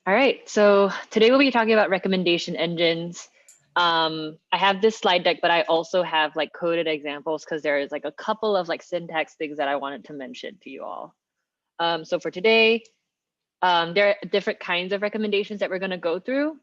All right, so today we'll be talking about recommendation engines. I have this slide deck, but I also have like coded examples because there is like a couple of like syntax things that I wanted to mention to you all. So for today, there are different kinds of recommendations that we're going to go through.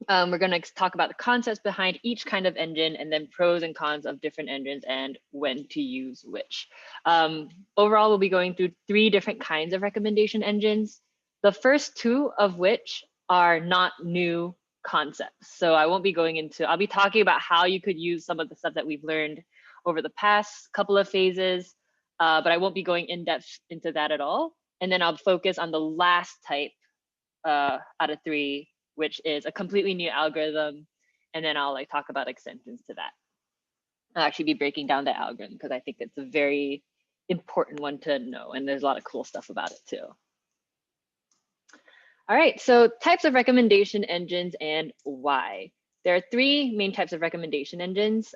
We're going to talk about the concepts behind each kind of engine and then pros and cons of different engines and when to use which. Overall, we'll be going through 3 different kinds of recommendation engines. The first 2 of which are not new concepts. So I won't be going into, I'll be talking about how you could use some of the stuff that we've learned over the past couple of phases, but I won't be going in depth into that at all. And then I'll focus on the last type out of 3, which is a completely new algorithm. And then I'll like talk about extensions to that. I'll actually be breaking down the algorithm because I think it's a very important one to know. And there's a lot of cool stuff about it too. All right, so types of recommendation engines and why. There are 3 main types of recommendation engines: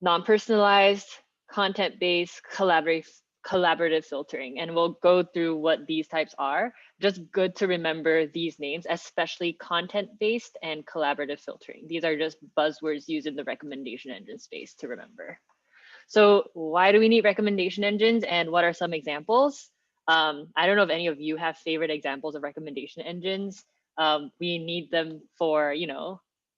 non-personalized, content-based, collaborative filtering. And we'll go through what these types are. Just good to remember these names, especially content-based and collaborative filtering. These are just buzzwords used in the recommendation engine space to remember. So why do we need recommendation engines and what are some examples? I don't know if any of you have favorite examples of recommendation engines. We need them for,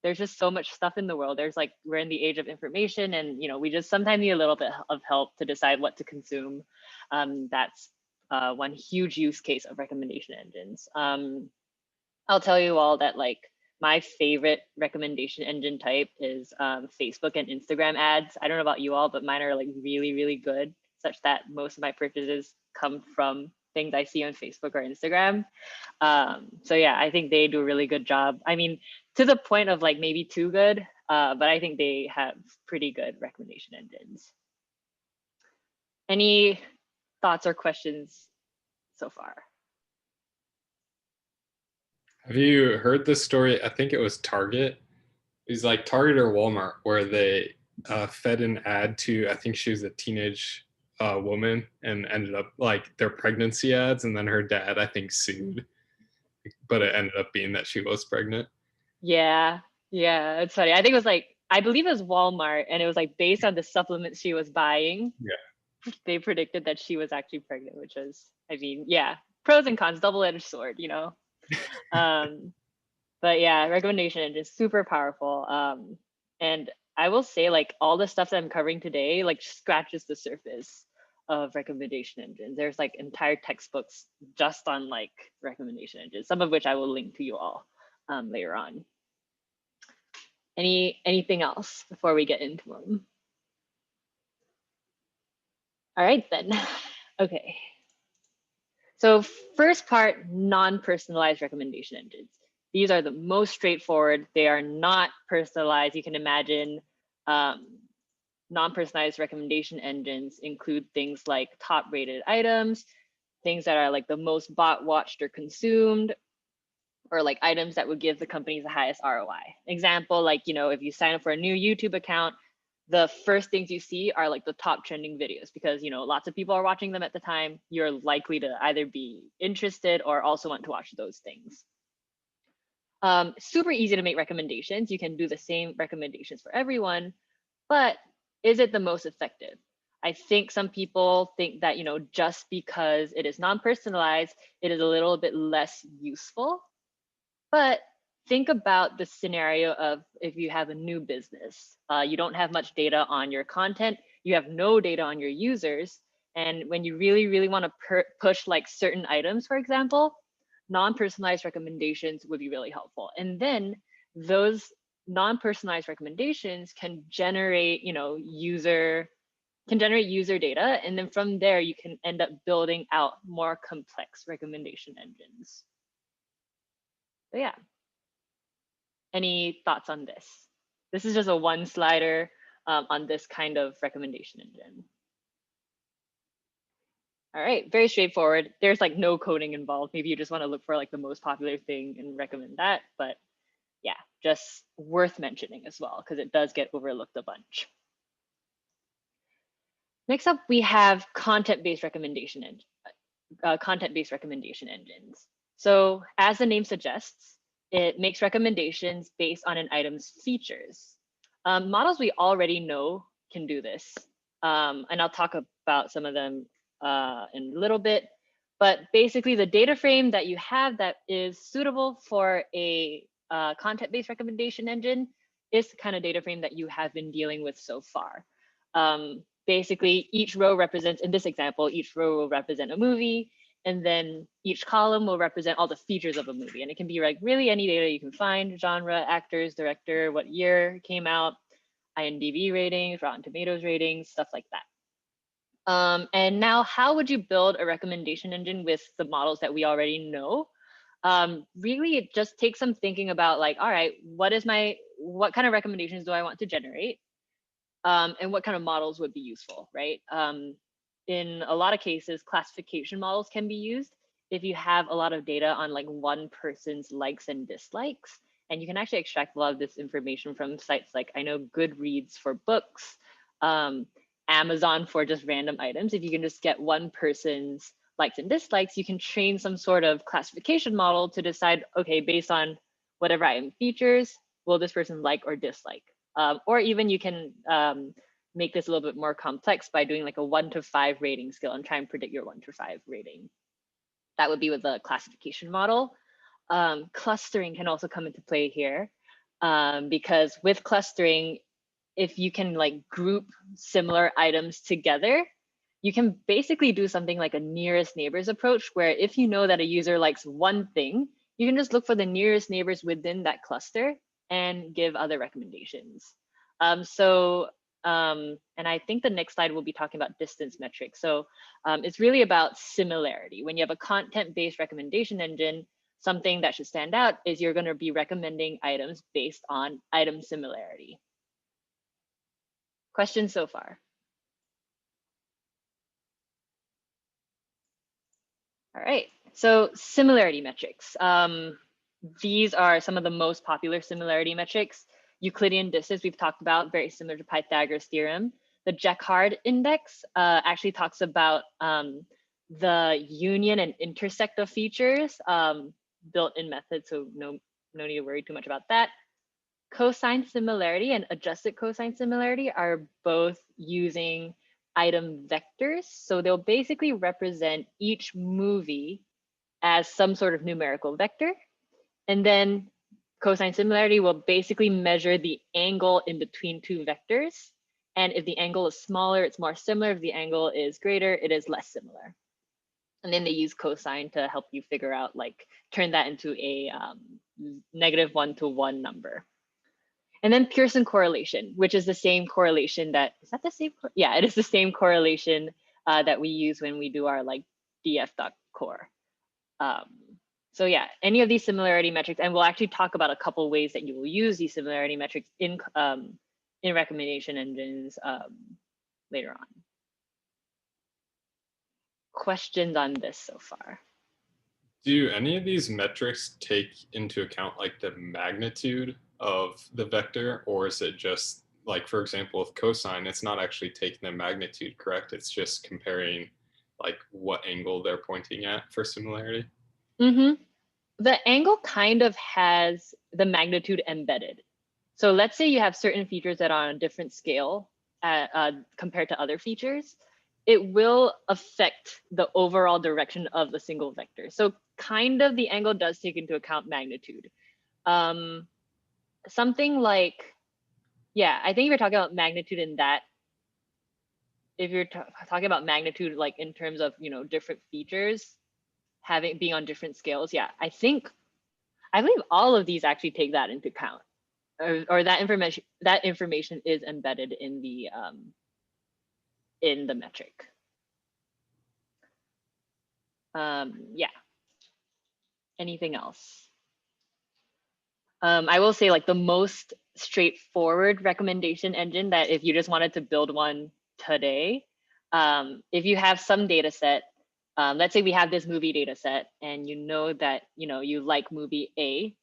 there's just so much stuff in the world. There's like, we're in the age of information and, we just sometimes need a little bit of help to decide what to consume. That's one huge use case of recommendation engines. I'll tell you all that like my favorite recommendation engine type is Facebook and Instagram ads. I don't know about you all, but mine are like really, really good, such that most of my purchases come from things I see on Facebook or Instagram. So yeah, I think they do a really good job. I mean, to the point of like maybe too good, but I think they have pretty good recommendation engines. Any thoughts or questions so far? Have you heard this story? I think it was Target. It was like Target or Walmart where they fed an ad to, I think she was a teenage woman and ended up like their pregnancy ads. And then her dad, I think, sued, but it ended up being that she was pregnant. Yeah, yeah, it's funny. I think it was like, I believe it was Walmart, and it was like based on the supplements she was buying. Yeah. They predicted that she was actually pregnant, which was, I mean, yeah, pros and cons, double-edged sword, Um, but yeah, recommendation engine is super powerful. And I will say like all the stuff that I'm covering today, like scratches the surface of recommendation engines. There's like entire textbooks just on like recommendation engines, some of which I will link to you all later on. Anything else before we get into them? All right then. Okay. So first part, non-personalized recommendation engines. These are the most straightforward. They are not personalized. You can imagine non-personalized recommendation engines include things like top rated items, things that are like the most bought, watched, or consumed, or like items that would give the companies the highest ROI. Example, like, if you sign up for a new YouTube account, the first things you see are like the top trending videos because, lots of people are watching them at the time. You're likely to either be interested or also want to watch those things. Super easy to make recommendations. You can do the same recommendations for everyone, but is it the most effective? I think some people think that, just because it is non-personalized, it is a little bit less useful. But think about the scenario of if you have a new business, you don't have much data on your content, you have no data on your users. And when you really, really want to push like certain items, for example, non-personalized recommendations would be really helpful. And then those non-personalized recommendations can generate, user data. And then from there, you can end up building out more complex recommendation engines. So yeah. Any thoughts on this? This is just a one slider on this kind of recommendation engine. All right, very straightforward. There's like no coding involved. Maybe you just want to look for like the most popular thing and recommend that. But yeah, just worth mentioning as well, because it does get overlooked a bunch. Next up, we have content-based recommendation engines. So as the name suggests, it makes recommendations based on an item's features. Models we already know can do this. And I'll talk about some of them in a little bit. But basically, the data frame that you have that is suitable for a content-based recommendation engine is the kind of data frame that you have been dealing with so far. Basically, each row represents, in this example, each row will represent a movie, and then each column will represent all the features of a movie. And it can be like really any data you can find: genre, actors, director, what year it came out, IMDb ratings, Rotten Tomatoes ratings, stuff like that. And now, how would you build a recommendation engine with the models that we already know? Really, it just takes some thinking about like, all right, what kind of recommendations do I want to generate? And what kind of models would be useful, right? In a lot of cases, classification models can be used if you have a lot of data on like one person's likes and dislikes. And you can actually extract a lot of this information from sites like, I know, Goodreads for books, Amazon for just random items. If you can just get one person's likes and dislikes, you can train some sort of classification model to decide, okay, based on whatever item features, will this person like or dislike? Or even you can make this a little bit more complex by doing like a 1 to 5 rating scale and try and predict your 1 to 5 rating. That would be with the classification model. Clustering can also come into play here because with clustering, if you can like group similar items together, you can basically do something like a nearest neighbors approach, where if you know that a user likes one thing, you can just look for the nearest neighbors within that cluster and give other recommendations. And I think the next slide will be talking about distance metrics. So it's really about similarity. When you have a content-based recommendation engine, something that should stand out is you're going to be recommending items based on item similarity. Questions so far? All right, so similarity metrics. These are some of the most popular similarity metrics. Euclidean distance we've talked about, very similar to Pythagoras theorem. The Jacquard index actually talks about the union and intersect of features, built-in method, so no need to worry too much about that. Cosine similarity and adjusted cosine similarity are both using item vectors. So they'll basically represent each movie as some sort of numerical vector. And then cosine similarity will basically measure the angle in between two vectors. And if the angle is smaller, it's more similar. If the angle is greater, it is less similar. And then they use cosine to help you figure out, like, turn that into a negative 1 to 1 number. And then Pearson correlation, which is the same correlation that, is that the same? Yeah, it is the same correlation that we use when we do our like df.core. So yeah, any of these similarity metrics, and we'll actually talk about a couple ways that you will use these similarity metrics in recommendation engines later on. Questions on this so far? Do any of these metrics take into account like the magnitude of the vector, or is it just like, for example, with cosine, it's not actually taking the magnitude, correct? It's just comparing like what angle they're pointing at for similarity? Mm-hmm. The angle kind of has the magnitude embedded. So let's say you have certain features that are on a different scale compared to other features. It will affect the overall direction of the single vector. So kind of the angle does take into account magnitude. Something like, yeah, I think if you're talking about magnitude in that, if you're talking about magnitude like in terms of, you know, different features being on different scales, yeah, I believe all of these actually take that into account, or that information is embedded in the metric. Yeah. Anything else? I will say like the most straightforward recommendation engine that if you just wanted to build one today, if you have some data set, let's say we have this movie data set and you know that, you know, you like movie A,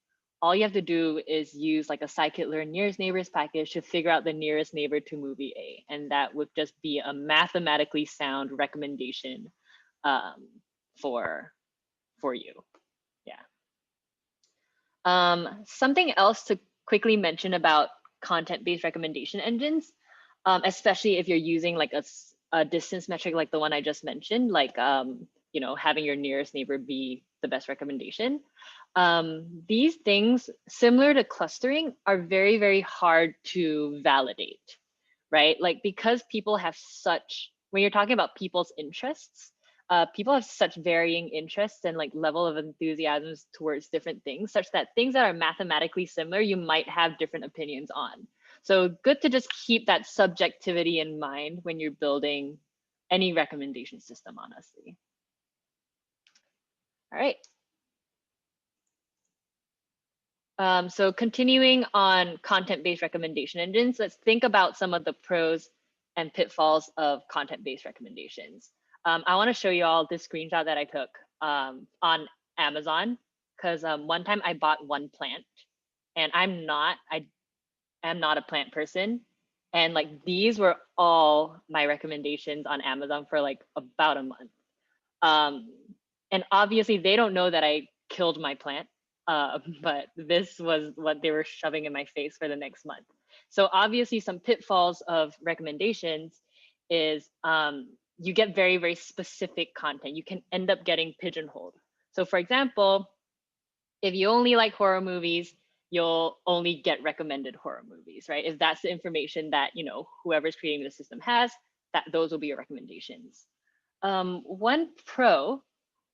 all you have to do is use like a scikit-learn nearest neighbors package to figure out the nearest neighbor to movie A. And that would just be a mathematically sound recommendation for you. Yeah. Something else to quickly mention about content-based recommendation engines, especially if you're using like a distance metric like the one I just mentioned, like having your nearest neighbor be the best recommendation. These things, similar to clustering, are very, very hard to validate, right? Like because people have such, when you're talking about people's interests, people have such varying interests and like level of enthusiasms towards different things, such that things that are mathematically similar, you might have different opinions on. So good to just keep that subjectivity in mind when you're building any recommendation system, honestly. All right. So continuing on content-based recommendation engines, let's think about some of the pros and pitfalls of content-based recommendations. I want to show you all this screenshot that I took on Amazon, because one time I bought one plant, and I am not a plant person. And like these were all my recommendations on Amazon for like about a month. And obviously they don't know that I killed my plant, but this was what they were shoving in my face for the next month. So obviously some pitfalls of recommendations is you get very, very specific content. You can end up getting pigeonholed. So for example, if you only like horror movies, you'll only get recommended horror movies, right? If that's the information that whoever's creating the system has, that those will be your recommendations. One pro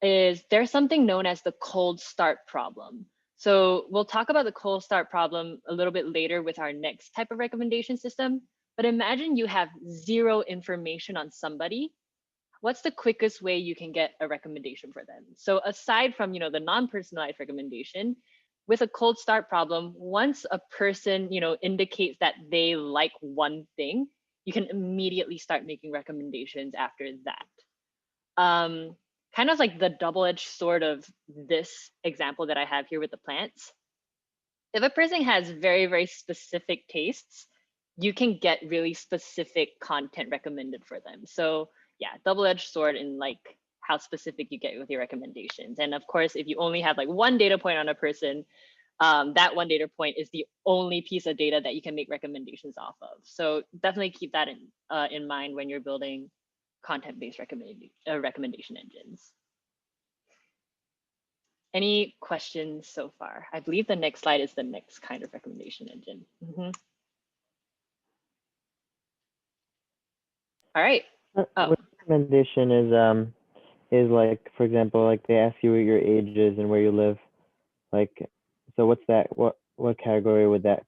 is there's something known as the cold start problem. So we'll talk about the cold start problem a little bit later with our next type of recommendation system. But imagine you have zero information on somebody. What's the quickest way you can get a recommendation for them? So aside from the non-personalized recommendation, with a cold start problem, once a person indicates that they like one thing, you can immediately start making recommendations after that. Kind of like the double-edged sword of this example that I have here with the plants. If a person has very, very specific tastes, you can get really specific content recommended for them. So yeah, double-edged sword in like how specific you get with your recommendations. And of course, if you only have like one data point on a person, that one data point is the only piece of data that you can make recommendations off of. So definitely keep that in mind when you're building content-based recommendation engines. Any questions so far? I believe the next slide is the next kind of recommendation engine. All right. What recommendation is like, for example, like they ask you what your age is and where you live. Like, so what's that? What category would that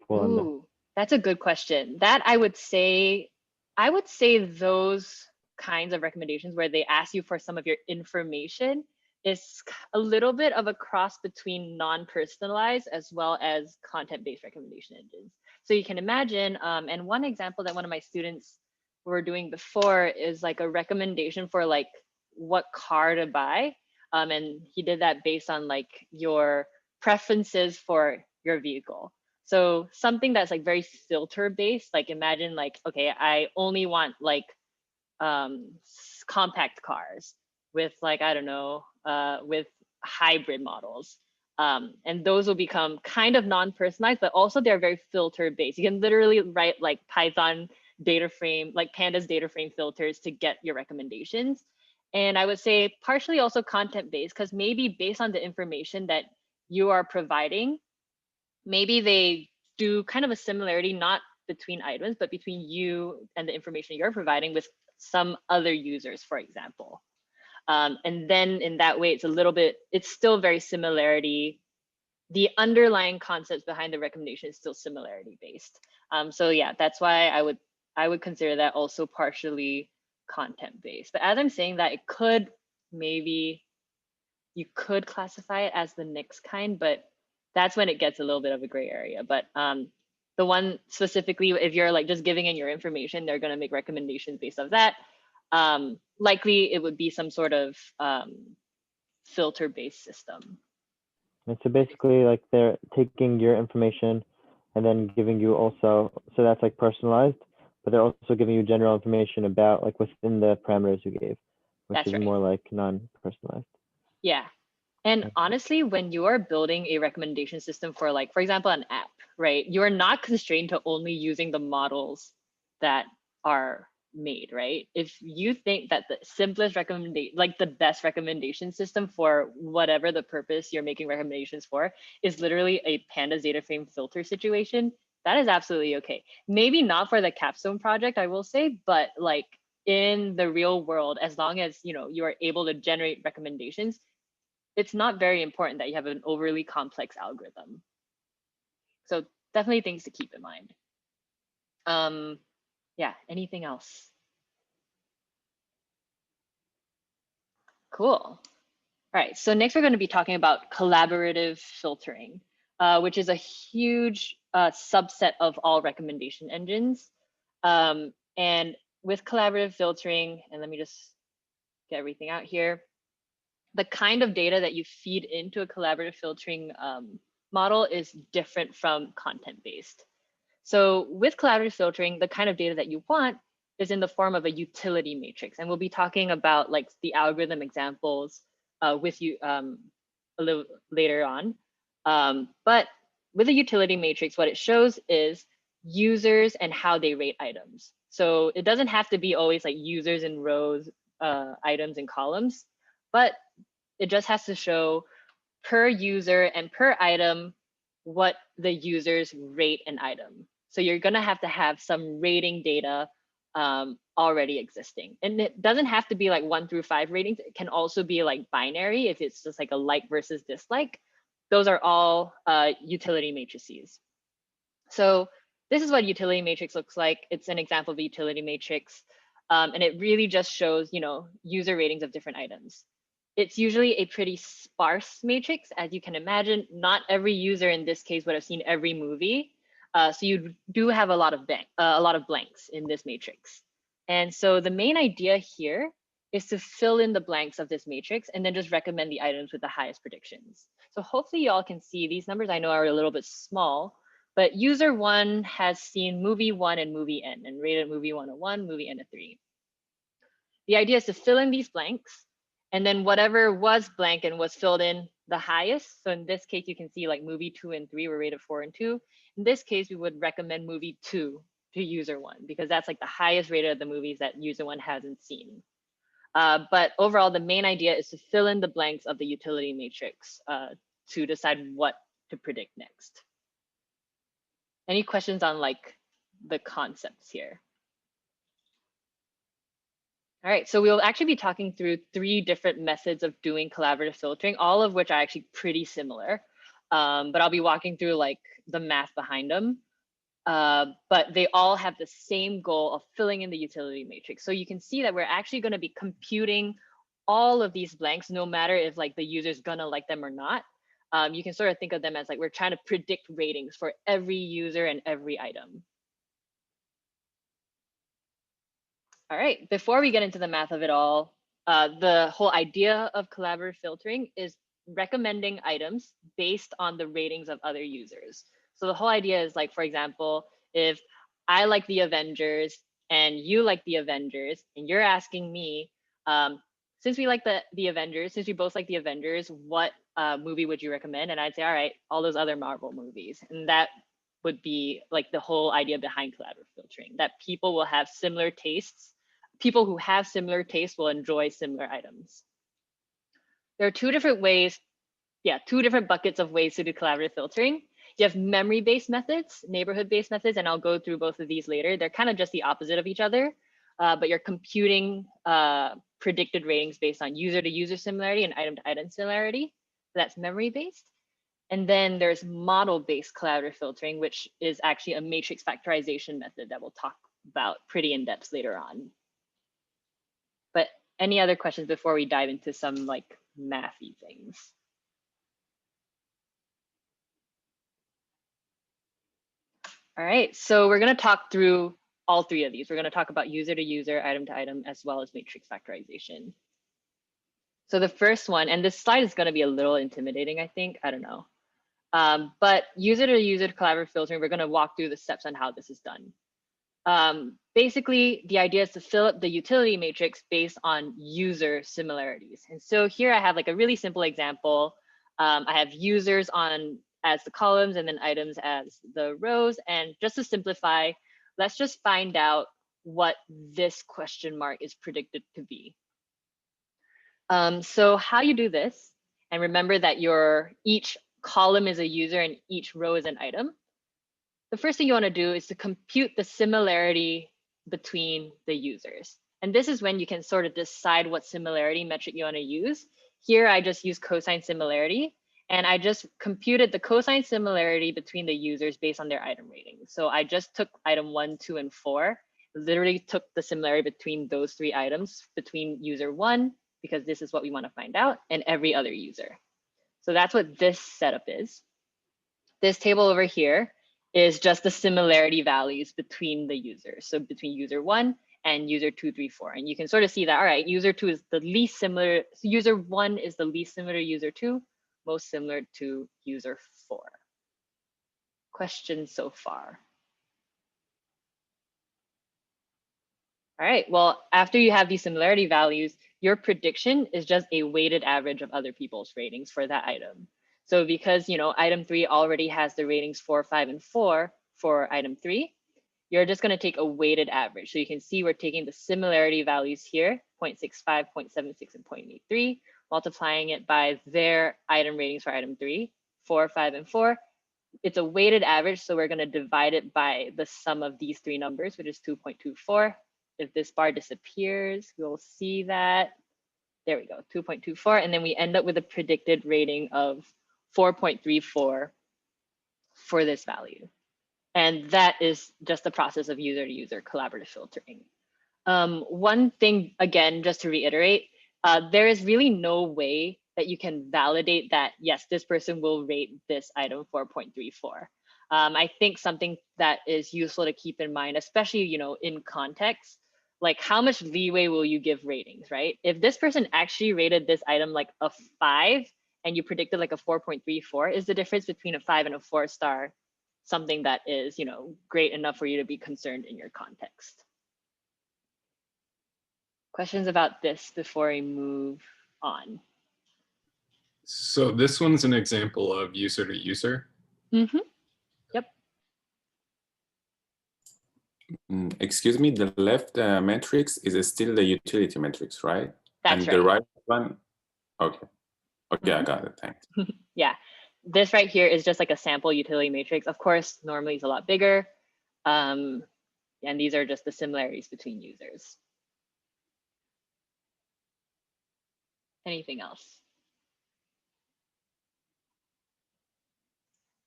fall under? Ooh, that's a good question. That I would say those kinds of recommendations where they ask you for some of your information is a little bit of a cross between non-personalized as well as content-based recommendation engines. So you can imagine, and one example that one of my students were doing before is like a recommendation for like what car to buy. And he did that based on like your preferences for your vehicle. So something that's like very filter based, like imagine like, okay, I only want like compact cars with like, I don't know, with hybrid models. And those will become kind of non-personalized, but also they're very filter based. You can literally write like Python data frame, like pandas data frame filters to get your recommendations. And I would say partially also content based, because maybe based on the information that you are providing, maybe they do kind of a similarity, not between items, but between you and the information you're providing with some other users, for example. And then in that way, it's still very similarity. The underlying concepts behind the recommendation is still similarity based. So yeah, that's why I would consider that also partially content based. But as I'm saying that, it could maybe, you could classify it as the next kind, but that's when it gets a little bit of a gray area. But the one specifically, if you're like just giving in your information, they're going to make recommendations based off that. Likely it would be some sort of filter based system. And so basically, like they're taking your information and then giving you also, so that's like personalized, but they're also giving you general information about like within the parameters you gave, which That's is right. more like non-personalized. Yeah. And honestly, when you are building a recommendation system for like, for example, an app, right? You're not constrained to only using the models that are made, right? If you think that the simplest recommendation, like the best recommendation system for whatever the purpose you're making recommendations for is literally a pandas data frame filter situation, that is absolutely okay. Maybe not for the capstone project, I will say, but like in the real world, as long as you are able to generate recommendations, it's not very important that you have an overly complex algorithm. So definitely things to keep in mind. Yeah, anything else? Cool. All right, so next we're going to be talking about collaborative filtering, which is a huge subset of all recommendation engines. And with collaborative filtering, and let me just get everything out here, the kind of data that you feed into a collaborative filtering model is different from content-based. So with collaborative filtering, the kind of data that you want is in the form of a utility matrix. And we'll be talking about like the algorithm examples with you a little later on. But with a utility matrix, what it shows is users and how they rate items. So it doesn't have to be always like users in rows, items in columns, but it just has to show per user and per item what the users rate an item. So you're gonna have to have some rating data already existing. And it doesn't have to be like 1 through 5 ratings. It can also be like binary if it's just like a like versus dislike. Those are all utility matrices. So this is what utility matrix looks like. It's an example of a utility matrix. And it really just shows, user ratings of different items. It's usually a pretty sparse matrix, as you can imagine. Not every user in this case would have seen every movie. So you do have a lot of blanks in this matrix. And so the main idea here is to fill in the blanks of this matrix and then just recommend the items with the highest predictions. So hopefully y'all can see these numbers. I know are a little bit small, but user 1 has seen movie 1 and movie N and rated movie 1 a 1, movie N a 3. The idea is to fill in these blanks, and then whatever was blank and was filled in the highest. So in this case, you can see like movie 2 and 3 were rated 4 and 2. In this case, we would recommend movie 2 to user 1 because that's like the highest rated of the movies that user 1 hasn't seen. But overall, the main idea is to fill in the blanks of the utility matrix to decide what to predict next. Any questions on like the concepts here? All right, so we'll actually be talking through 3 different methods of doing collaborative filtering, all of which are actually pretty similar. But I'll be walking through like the math behind them. But they all have the same goal of filling in the utility matrix. So you can see that we're actually going to be computing all of these blanks, no matter if like the user's gonna like them or not. You can sort of think of them as like we're trying to predict ratings for every user and every item. All right, before we get into the math of it all, the whole idea of collaborative filtering is recommending items based on the ratings of other users. So the whole idea is like, for example, if I like the Avengers and you like the Avengers and you're asking me, since we like the Avengers, since we both like the Avengers, what movie would you recommend? And I'd say, all right, all those other Marvel movies. And that would be like the whole idea behind collaborative filtering, that people will have similar tastes. People who have similar tastes will enjoy similar items. There are 2 different ways, 2 different buckets of ways to do collaborative filtering. You have memory-based methods, neighborhood-based methods, and I'll go through both of these later. They're kind of just the opposite of each other, but you're computing predicted ratings based on user-to-user similarity and item-to-item similarity. So that's memory-based. And then there's model-based collaborative filtering, which is actually a matrix factorization method that we'll talk about pretty in depth later on. But any other questions before we dive into some like mathy things? All right, so we're going to talk through all 3 of these. We're going to talk about user to user, item to item, as well as matrix factorization. So the first one, and this slide is going to be a little intimidating, I think. I don't know. But user to user collaborative filtering, we're going to walk through the steps on how this is done. Basically, the idea is to fill up the utility matrix based on user similarities. And so here I have like a really simple example. I have users as the columns and then items as the rows. And just to simplify, let's just find out what this question mark is predicted to be. So how you do this, and remember that each column is a user and each row is an item. The first thing you want to do is to compute the similarity between the users. And this is when you can sort of decide what similarity metric you want to use. Here, I just use cosine similarity, and I just computed the cosine similarity between the users based on their item ratings. So I just took item 1, 2, and 4, literally took the similarity between those 3 items between user 1, because this is what we want to find out, and every other user. So that's what this setup is. This table over here is just the similarity values between the users. So between user 1 and user 2, 3, 4. And you can sort of see that, all right, user 2 is the least similar, user 1 is the least similar to user 2, most similar to user 4. Questions so far? All right, well, after you have these similarity values, your prediction is just a weighted average of other people's ratings for that item. So because, item 3 already has the ratings 4, 5, and 4 for item 3, you're just going to take a weighted average. So you can see we're taking the similarity values here, 0.65, 0.76, and 0.83, multiplying it by their item ratings for item 3, 4, 5, and 4. It's a weighted average, so we're going to divide it by the sum of these 3 numbers, which is 2.24. If this bar disappears, we'll see that. There we go, 2.24. And then we end up with a predicted rating of 4.34 for this value. And that is just the process of user-to-user collaborative filtering. One thing, again, just to reiterate, there is really no way that you can validate that, yes, this person will rate this item 4.34. I think something that is useful to keep in mind, especially in context, like how much leeway will you give ratings, right? If this person actually rated this item like a 5 and you predicted like a 4.34, is the difference between a 5 and a 4 star something that is great enough for you to be concerned in your context? Questions about this before we move on? So this one's an example of user to user. Mm-hmm. Yep. Excuse me, the left matrix is still the utility matrix, right? That's and right. The right one, okay. Okay, Mm-hmm. I got it, thanks. Yeah, this right here is just like a sample utility matrix. Of course, normally it's a lot bigger. And these are just the similarities between users. Anything else?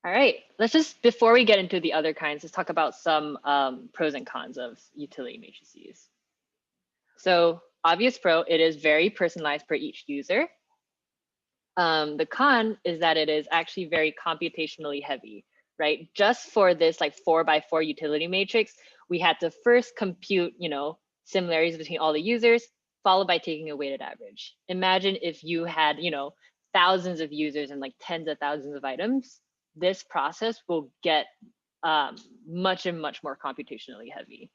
All right, let's just, before we get into the other kinds, let's talk about some pros and cons of utility matrices. So obvious pro, it is very personalized per each user. The con is that it is actually very computationally heavy, right? Just for this like 4x4 utility matrix, we had to first compute, similarities between all the users, followed by taking a weighted average. Imagine if you had, thousands of users and like tens of thousands of items. This process will get much more computationally heavy.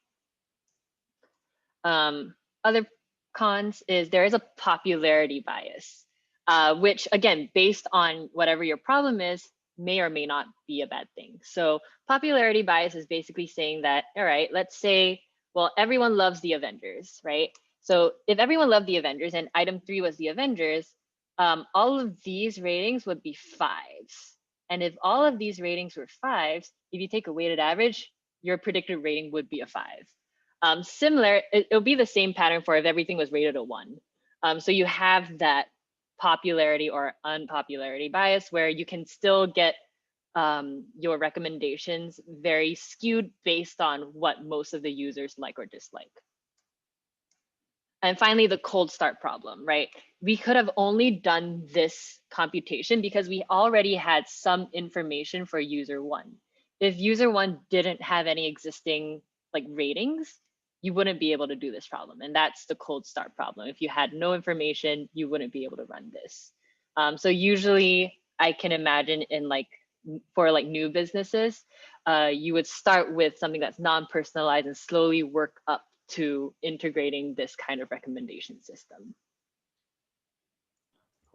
Other cons is there is a popularity bias, which again, based on whatever your problem is, may or may not be a bad thing. So popularity bias is basically saying that, all right, let's say, well, everyone loves the Avengers, right? So if everyone loved the Avengers and item 3 was the Avengers, all of these ratings would be 5s. And if all of these ratings were 5s, if you take a weighted average, your predicted rating would be a 5. Similar, it'll be the same pattern for if everything was rated a 1. So you have that popularity or unpopularity bias where you can still get your recommendations very skewed based on what most of the users like or dislike. And finally, the cold start problem, right? We could have only done this computation because we already had some information for user 1. If user 1 didn't have any existing like ratings, you wouldn't be able to do this problem. And that's the cold start problem. If you had no information, you wouldn't be able to run this. So usually I can imagine for new businesses, you would start with something that's non-personalized and slowly work up to integrating this kind of recommendation system.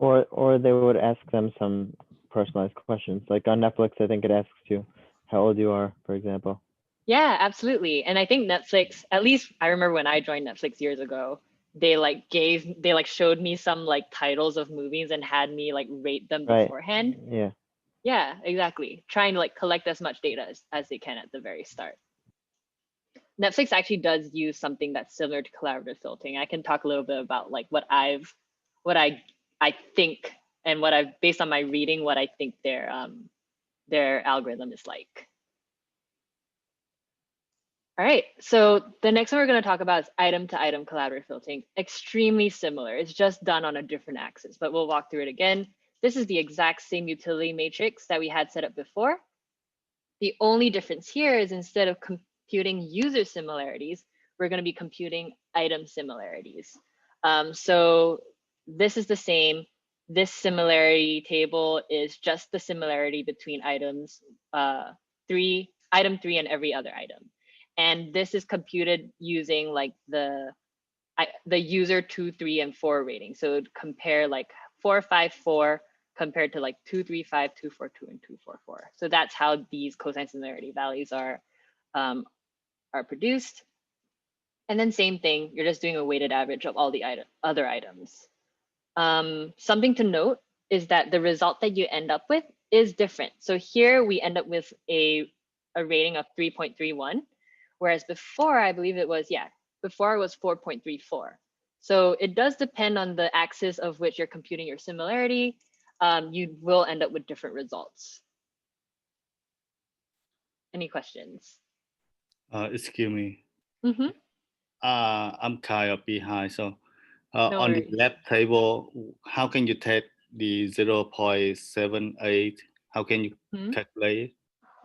Or they would ask them some personalized questions. Like on Netflix, I think it asks you how old you are, for example. Yeah, absolutely. And I think Netflix, at least I remember when I joined Netflix years ago, they showed me some like titles of movies and had me like rate them Right. beforehand. Yeah. Yeah, exactly. Trying to like collect as much data as they can at the very start. Netflix actually does use something that's similar to collaborative filtering. I can talk a little bit about like what I think, and what I've, based on my reading, what I think their algorithm is like. All right, so the next one we're going to talk about is item to item collaborative filtering. Extremely similar. It's just done on a different axis, but we'll walk through it again. This is the exact same utility matrix that we had set up before. The only difference here is instead of computing user similarities, we're going to be computing item similarities. So this is the same. This similarity table is just the similarity between items item 3 and every other item. And this is computed using like the user 2, 3, and 4 rating. So compare like 4, 5, 4 compared to like 2, 3, 5, 2, 4, 2, and 2, 4, 4. So that's how these cosine similarity values are produced. And then same thing, you're just doing a weighted average of all the other items. Something to note is that the result that you end up with is different. So here we end up with a rating of 3.31, whereas before I believe it was, before it was 4.34. So it does depend on the axis of which you're computing your similarity. You will end up with different results. Any questions? Excuse me. Mm-hmm. I'm kind of behind. So No on the worries. left table, how can you take the 0.78? How can you calculate it?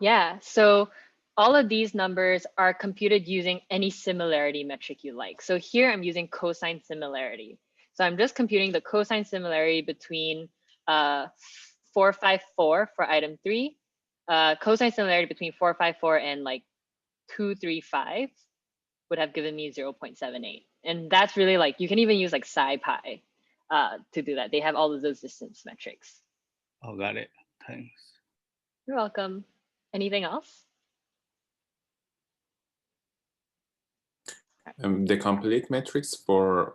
Yeah, so all of these numbers are computed using any similarity metric you like. So here I'm using cosine similarity. So I'm just computing the cosine similarity between 454 for item 3, cosine similarity between 454 and like 235 would have given me 0.78. And that's really like, you can even use like SciPy to do that. They have all of those distance metrics. Oh, got it. Thanks. You're welcome. Anything else? The complete metrics for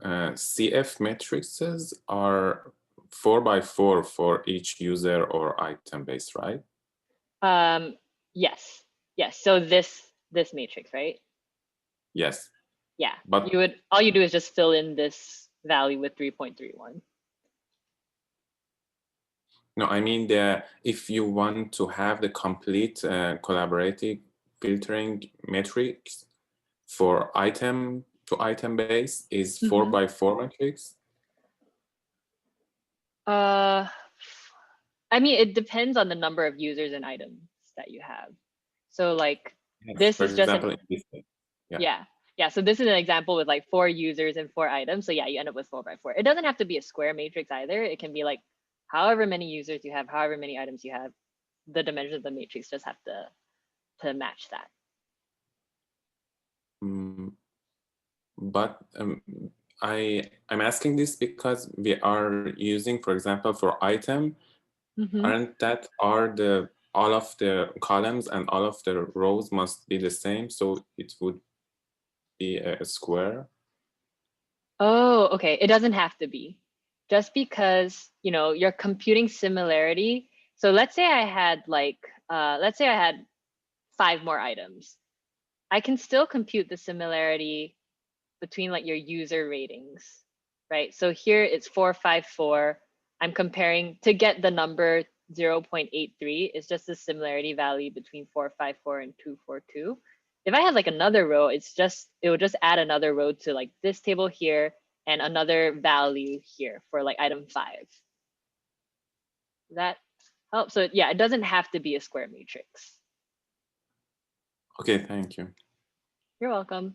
CF matrices are 4x4 for each user or item base, right? Yes. So this matrix, right? Yes. Yeah. But all you do is just fill in this value with 3.31. no, I mean if you want to have the complete collaborative filtering metrics for item to item base is 4x4 matrix. I mean, it depends on the number of users and items that you have. So like this For is just example, yeah. So this is an example with like 4 users and 4 items. So yeah, you end up with 4x4. It doesn't have to be a square matrix either. It can be like however many users you have, however many items you have, the dimensions of the matrix just have to match that. But I'm asking this because we are using, for example, for item, aren't that all of the columns and all of the rows must be the same, so it would be a square? Oh, okay. It doesn't have to be. Just because, you're computing similarity. So let's say I had 5 more items. I can still compute the similarity between like your user ratings, right? So here it's 454. I'm comparing to get the number 0.83. It's just the similarity value between 454 and 242. If I had like another row, it would just add another row to like this table here and another value here for like item 5. That helps. So yeah, it doesn't have to be a square matrix. Okay, thank you. You're welcome.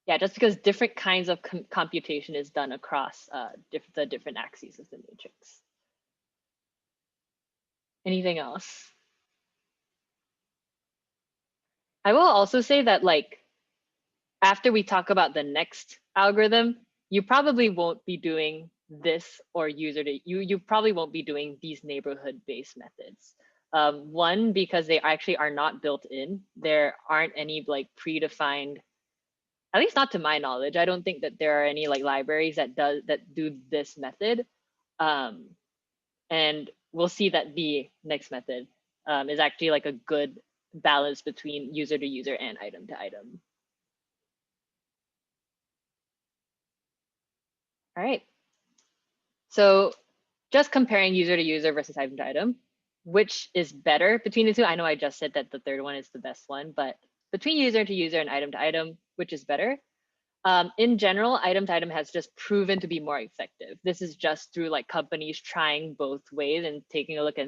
Yeah, just because different kinds of computation is done across the different axes of the matrix. Anything else? I will also say that like, after we talk about the next algorithm, you probably won't be doing this or user to you probably won't be doing these neighborhood-based methods. One, because they actually are not built in. There aren't any like predefined, at least not to my knowledge. I don't think that there are any like libraries that do this method. And we'll see that the next method is actually like a good balance between user to user and item to item. All right. So just comparing user to user versus item to item, which is better between the two? I know I just said that the third one is the best one, but between user to user and item to item, which is better? In general, item to item has just proven to be more effective. This is just through like companies trying both ways and taking a look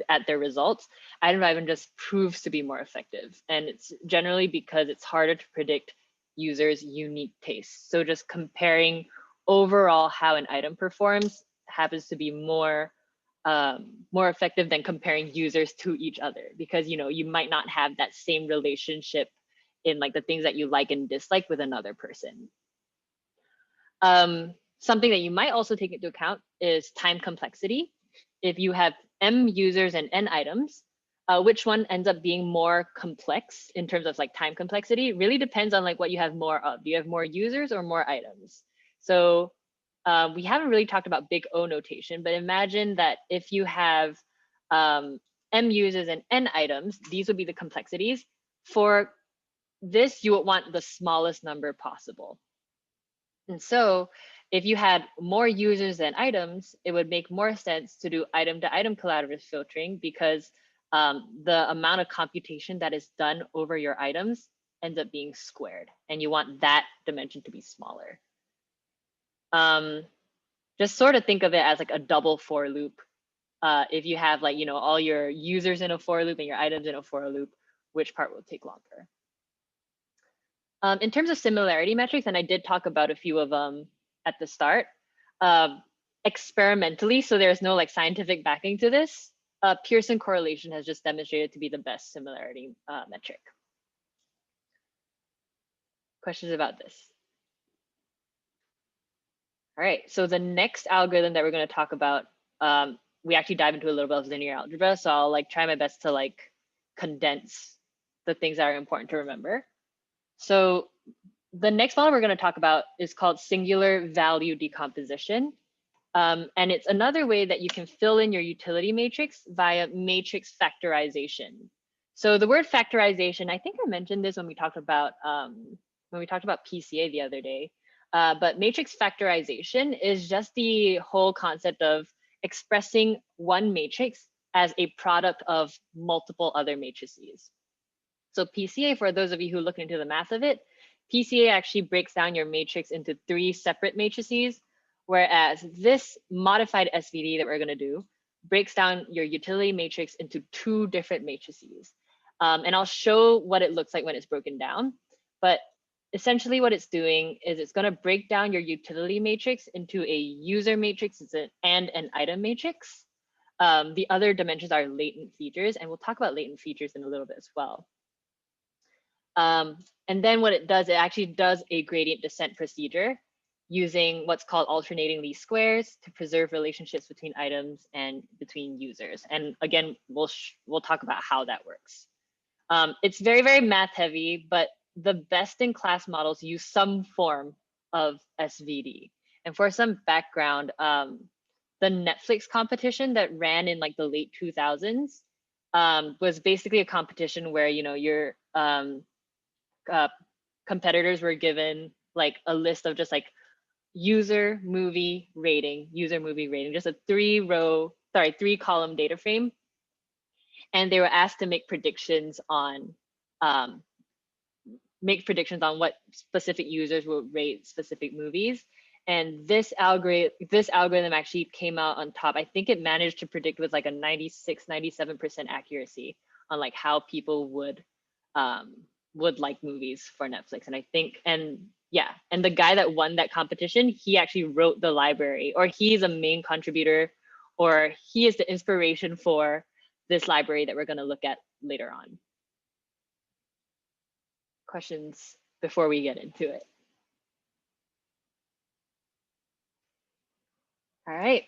at their results. Item to item just proves to be more effective. And it's generally because it's harder to predict users' unique tastes. So just comparing overall how an item performs happens to be more effective than comparing users to each other, because you might not have that same relationship in like the things that you like and dislike with another person. Something that you might also take into account is time complexity. If you have M users and N items, which one ends up being more complex in terms of like time complexity really depends on like what you have more of. Do you have more users or more items? So we haven't really talked about big O notation, but imagine that if you have M users and N items, these would be the complexities. For this, you would want the smallest number possible. And so if you had more users than items, it would make more sense to do item to item collaborative filtering, because the amount of computation that is done over your items ends up being squared, and you want that dimension to be smaller. Just sort of think of it as like a double for loop. If you have like, all your users in a for loop and your items in a for loop, which part will take longer? In terms of similarity metrics, and I did talk about a few of them at the start, experimentally, so there's no like scientific backing to this, Pearson correlation has just demonstrated to be the best similarity metric. Questions about this? All right, so the next algorithm that we're going to talk about, we actually dive into a little bit of linear algebra, so I'll like try my best to like condense the things that are important to remember. So the next model we're going to talk about is called singular value decomposition. And it's another way that you can fill in your utility matrix via matrix factorization. So the word factorization, I think I mentioned this when we talked about PCA the other day. But matrix factorization is just the whole concept of expressing one matrix as a product of multiple other matrices. So PCA, for those of you who look into the math of it, PCA actually breaks down your matrix into 3 separate matrices, whereas this modified SVD that we're going to do breaks down your utility matrix into 2 different matrices. And I'll show what it looks like when it's broken down. But essentially what it's doing is it's going to break down your utility matrix into a user matrix and an item matrix. The other dimensions are latent features, and we'll talk about latent features in a little bit as well. And then what it does, it actually does a gradient descent procedure using what's called alternating least squares to preserve relationships between items and between users. And again, we'll talk about how that works. It's very, very math heavy, but the best in class models use some form of SVD. And for some background, the Netflix competition that ran in like the late 2000s was basically a competition where, your competitors were given like a list of just like user movie rating, just a 3-column data frame. And they were asked to make predictions on what specific users will rate specific movies. And this algorithm actually came out on top. I think it managed to predict with like a 96-97% accuracy on like how people would like movies for Netflix. And I think, and the guy that won that competition, he actually wrote the library, or he's a main contributor, or he is the inspiration for this library that we're going to look at later on. Questions before we get into it? All right.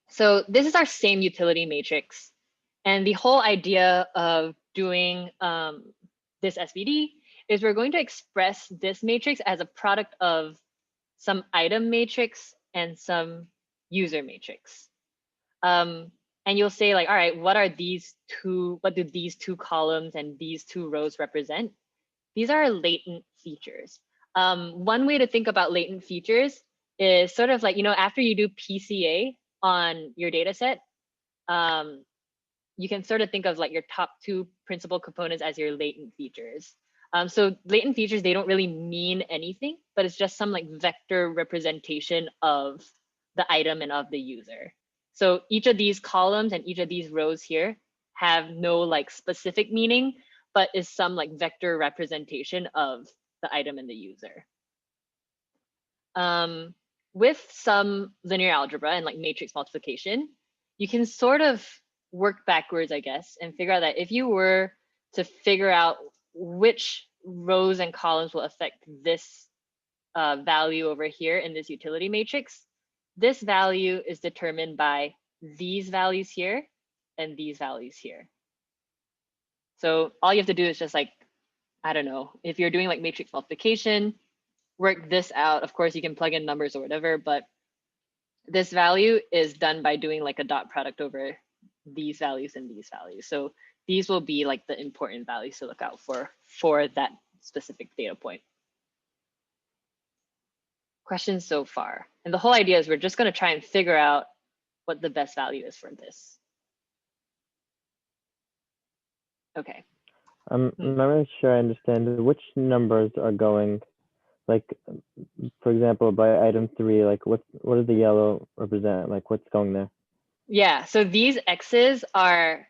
So this is our same utility matrix. And the whole idea of doing this SVD is we're going to express this matrix as a product of some item matrix and some user matrix. And you'll say like, all right, what do these two columns and these two rows represent? These are latent features. One way to think about latent features is sort of like, after you do PCA on your data set, you can sort of think of like your top two principal components as your latent features. So latent features, they don't really mean anything, but it's just some like vector representation of the item and of the user. So each of these columns and each of these rows here have no like specific meaning, but is some like vector representation of the item and the user. With some linear algebra and like matrix multiplication, you can sort of work backwards, I guess, and figure out that if you were to figure out which rows and columns will affect this value over here in this utility matrix, this value is determined by these values here and these values here. So all you have to do is just like, I don't know, if you're doing like matrix multiplication, work this out. Of course, you can plug in numbers or whatever, but this value is done by doing like a dot product over these values and these values. So these will be like the important values to look out for that specific data point. Questions so far? And the whole idea is we're just going to try and figure out what the best value is for this. Okay. I'm not really sure I understand which numbers are going, like, for example, by item 3, like what does the yellow represent? Like what's going there? Yeah, so these X's are,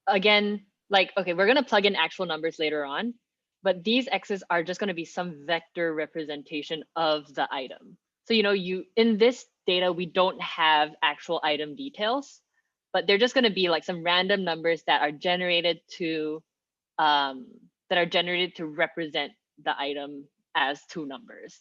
again, like, okay, we're gonna plug in actual numbers later on, but these X's are just gonna be some vector representation of the item. So, in this data, we don't have actual item details, but they're just gonna be like some random numbers that are generated to represent the item as two numbers.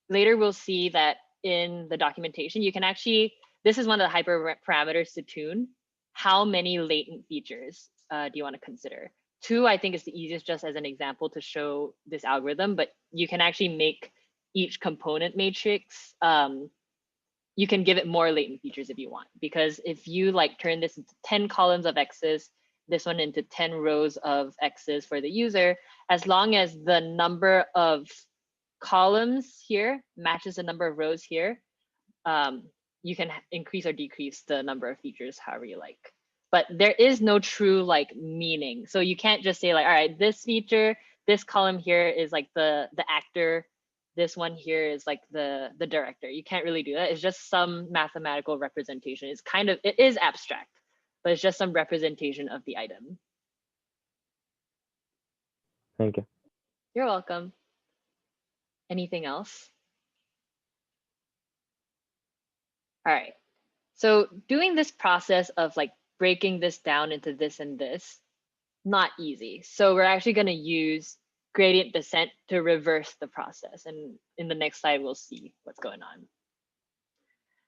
Later, we'll see that in the documentation, you can actually, this is one of the hyperparameters to tune. How many latent features do you want to consider? 2, I think, is the easiest just as an example to show this algorithm, but you can actually make each component matrix, you can give it more latent features if you want, because if you like turn this into 10 columns of X's, this one into 10 rows of X's for the user, as long as the number of columns here matches the number of rows here, you can increase or decrease the number of features however you like. But there is no true like meaning. So you can't just say like, all right, this feature, this column here is like the actor, this one here is like the director. You can't really do that. It's just some mathematical representation. It is abstract, but it's just some representation of the item. Thank you. You're welcome. Anything else? All right. So doing this process of like breaking this down into this and this, not easy. So we're actually going to use gradient descent to reverse the process. And in the next slide, we'll see what's going on.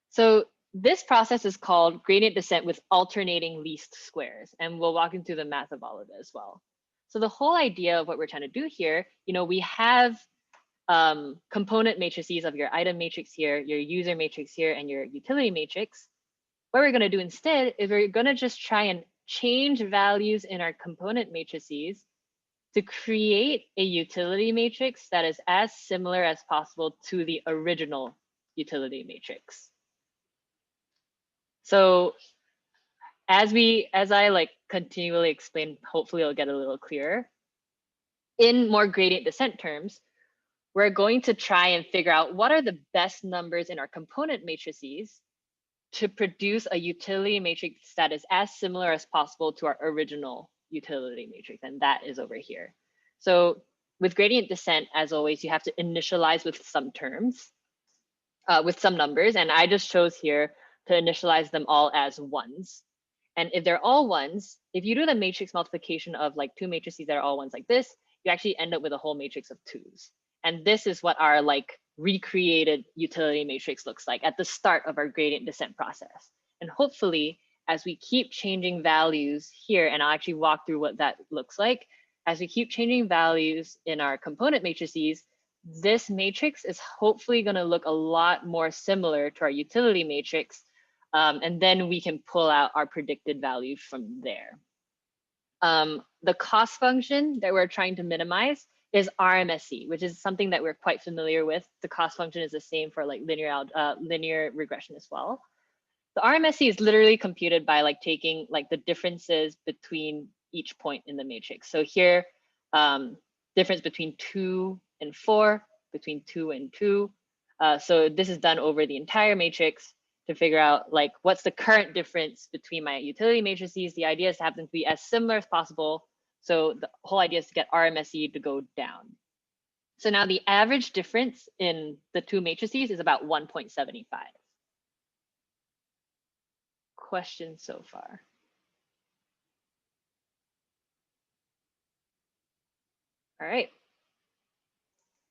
So this process is called gradient descent with alternating least squares. And we'll walk into the math of all of it as well. So the whole idea of what we're trying to do here, we have component matrices of your item matrix here, your user matrix here, and your utility matrix. What we're going to do instead is we're going to just try and change values in our component matrices to create a utility matrix that is as similar as possible to the original utility matrix. So as I like continually explain, hopefully it'll get a little clearer. In more gradient descent terms, we're going to try and figure out what are the best numbers in our component matrices to produce a utility matrix that is as similar as possible to our original utility matrix, and that is over here. So with gradient descent, as always, you have to initialize with some terms, with some numbers, and I just chose here to initialize them all as ones. And if they're all ones, if you do the matrix multiplication of like two matrices that are all ones like this, you actually end up with a whole matrix of twos. And this is what our like recreated utility matrix looks like at the start of our gradient descent process. And hopefully, as we keep changing values here, and I'll actually walk through what that looks like, as we keep changing values in our component matrices, this matrix is hopefully going to look a lot more similar to our utility matrix. And then we can pull out our predicted value from there. The cost function that we're trying to minimize is RMSE, which is something that we're quite familiar with. The cost function is the same for like linear regression as well. The RMSE is literally computed by like taking like the differences between each point in the matrix. So here, difference between 2 and 4, between 2 and 2. So this is done over the entire matrix to figure out like what's the current difference between my utility matrices. The idea is to have them to be as similar as possible. So the whole idea is to get RMSE to go down. So now the average difference in the two matrices is about 1.75. Questions so far? All right.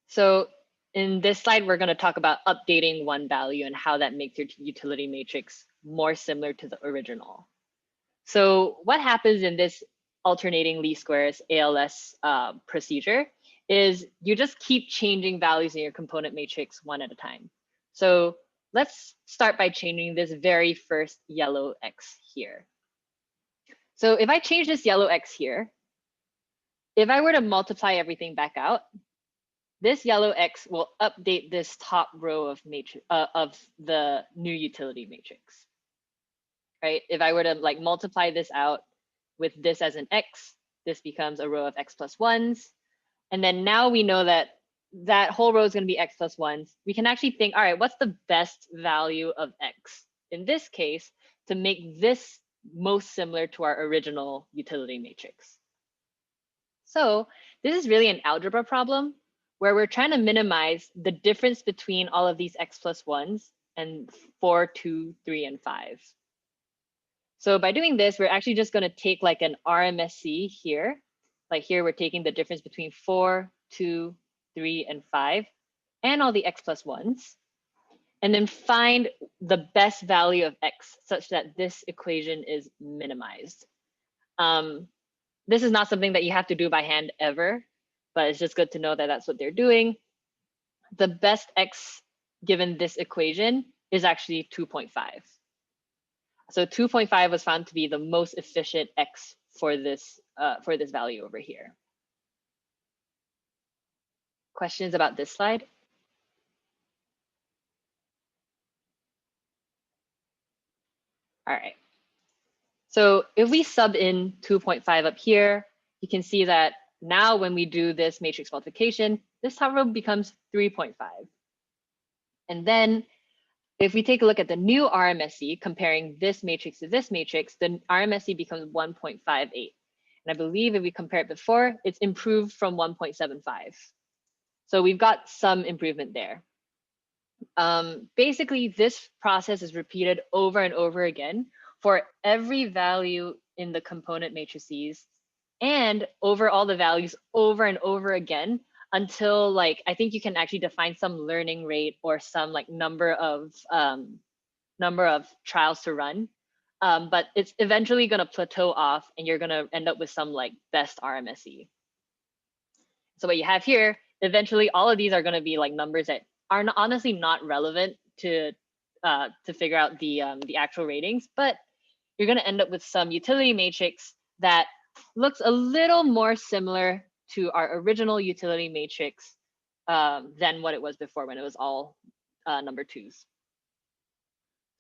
So in this slide, we're going to talk about updating one value and how that makes your utility matrix more similar to the original. So what happens in this alternating least squares ALS procedure is you just keep changing values in your component matrix one at a time. So let's start by changing this very first yellow X here. So if I change this yellow X here, if I were to multiply everything back out, this yellow X will update this top row of the new utility matrix, right? If I were to like multiply this out with this as an X, this becomes a row of X plus 1s. And then now we know that that whole row is going to be X plus 1s. We can actually think, all right, what's the best value of X in this case to make this most similar to our original utility matrix? So this is really an algebra problem where we're trying to minimize the difference between all of these X plus 1s and 4, 2, 3, and 5. So by doing this, we're actually just going to take like an RMSE here. Like here, we're taking the difference between 4, 2, 3, and 5, and all the X plus 1s, and then find the best value of X such that this equation is minimized. This is not something that you have to do by hand ever, but it's just good to know that that's what they're doing. The best X given this equation is actually 2.5. So 2.5 was found to be the most efficient X for this value over here. Questions about this slide? All right. So if we sub in 2.5 up here, you can see that now when we do this matrix multiplication, this top row becomes 3.5. And then if we take a look at the new RMSE, comparing this matrix to this matrix, the RMSE becomes 1.58. And I believe if we compare it before, it's improved from 1.75. So we've got some improvement there. Basically, this process is repeated over and over again for every value in the component matrices and over all the values over and over again until like, I think you can actually define some learning rate or some like number of trials to run. But it's eventually going to plateau off and you're going to end up with some like best RMSE. So what you have here, eventually all of these are going to be like numbers that are honestly not relevant to figure out the actual ratings, but you're going to end up with some utility matrix that looks a little more similar to our original utility matrix than what it was before when it was all number 2s.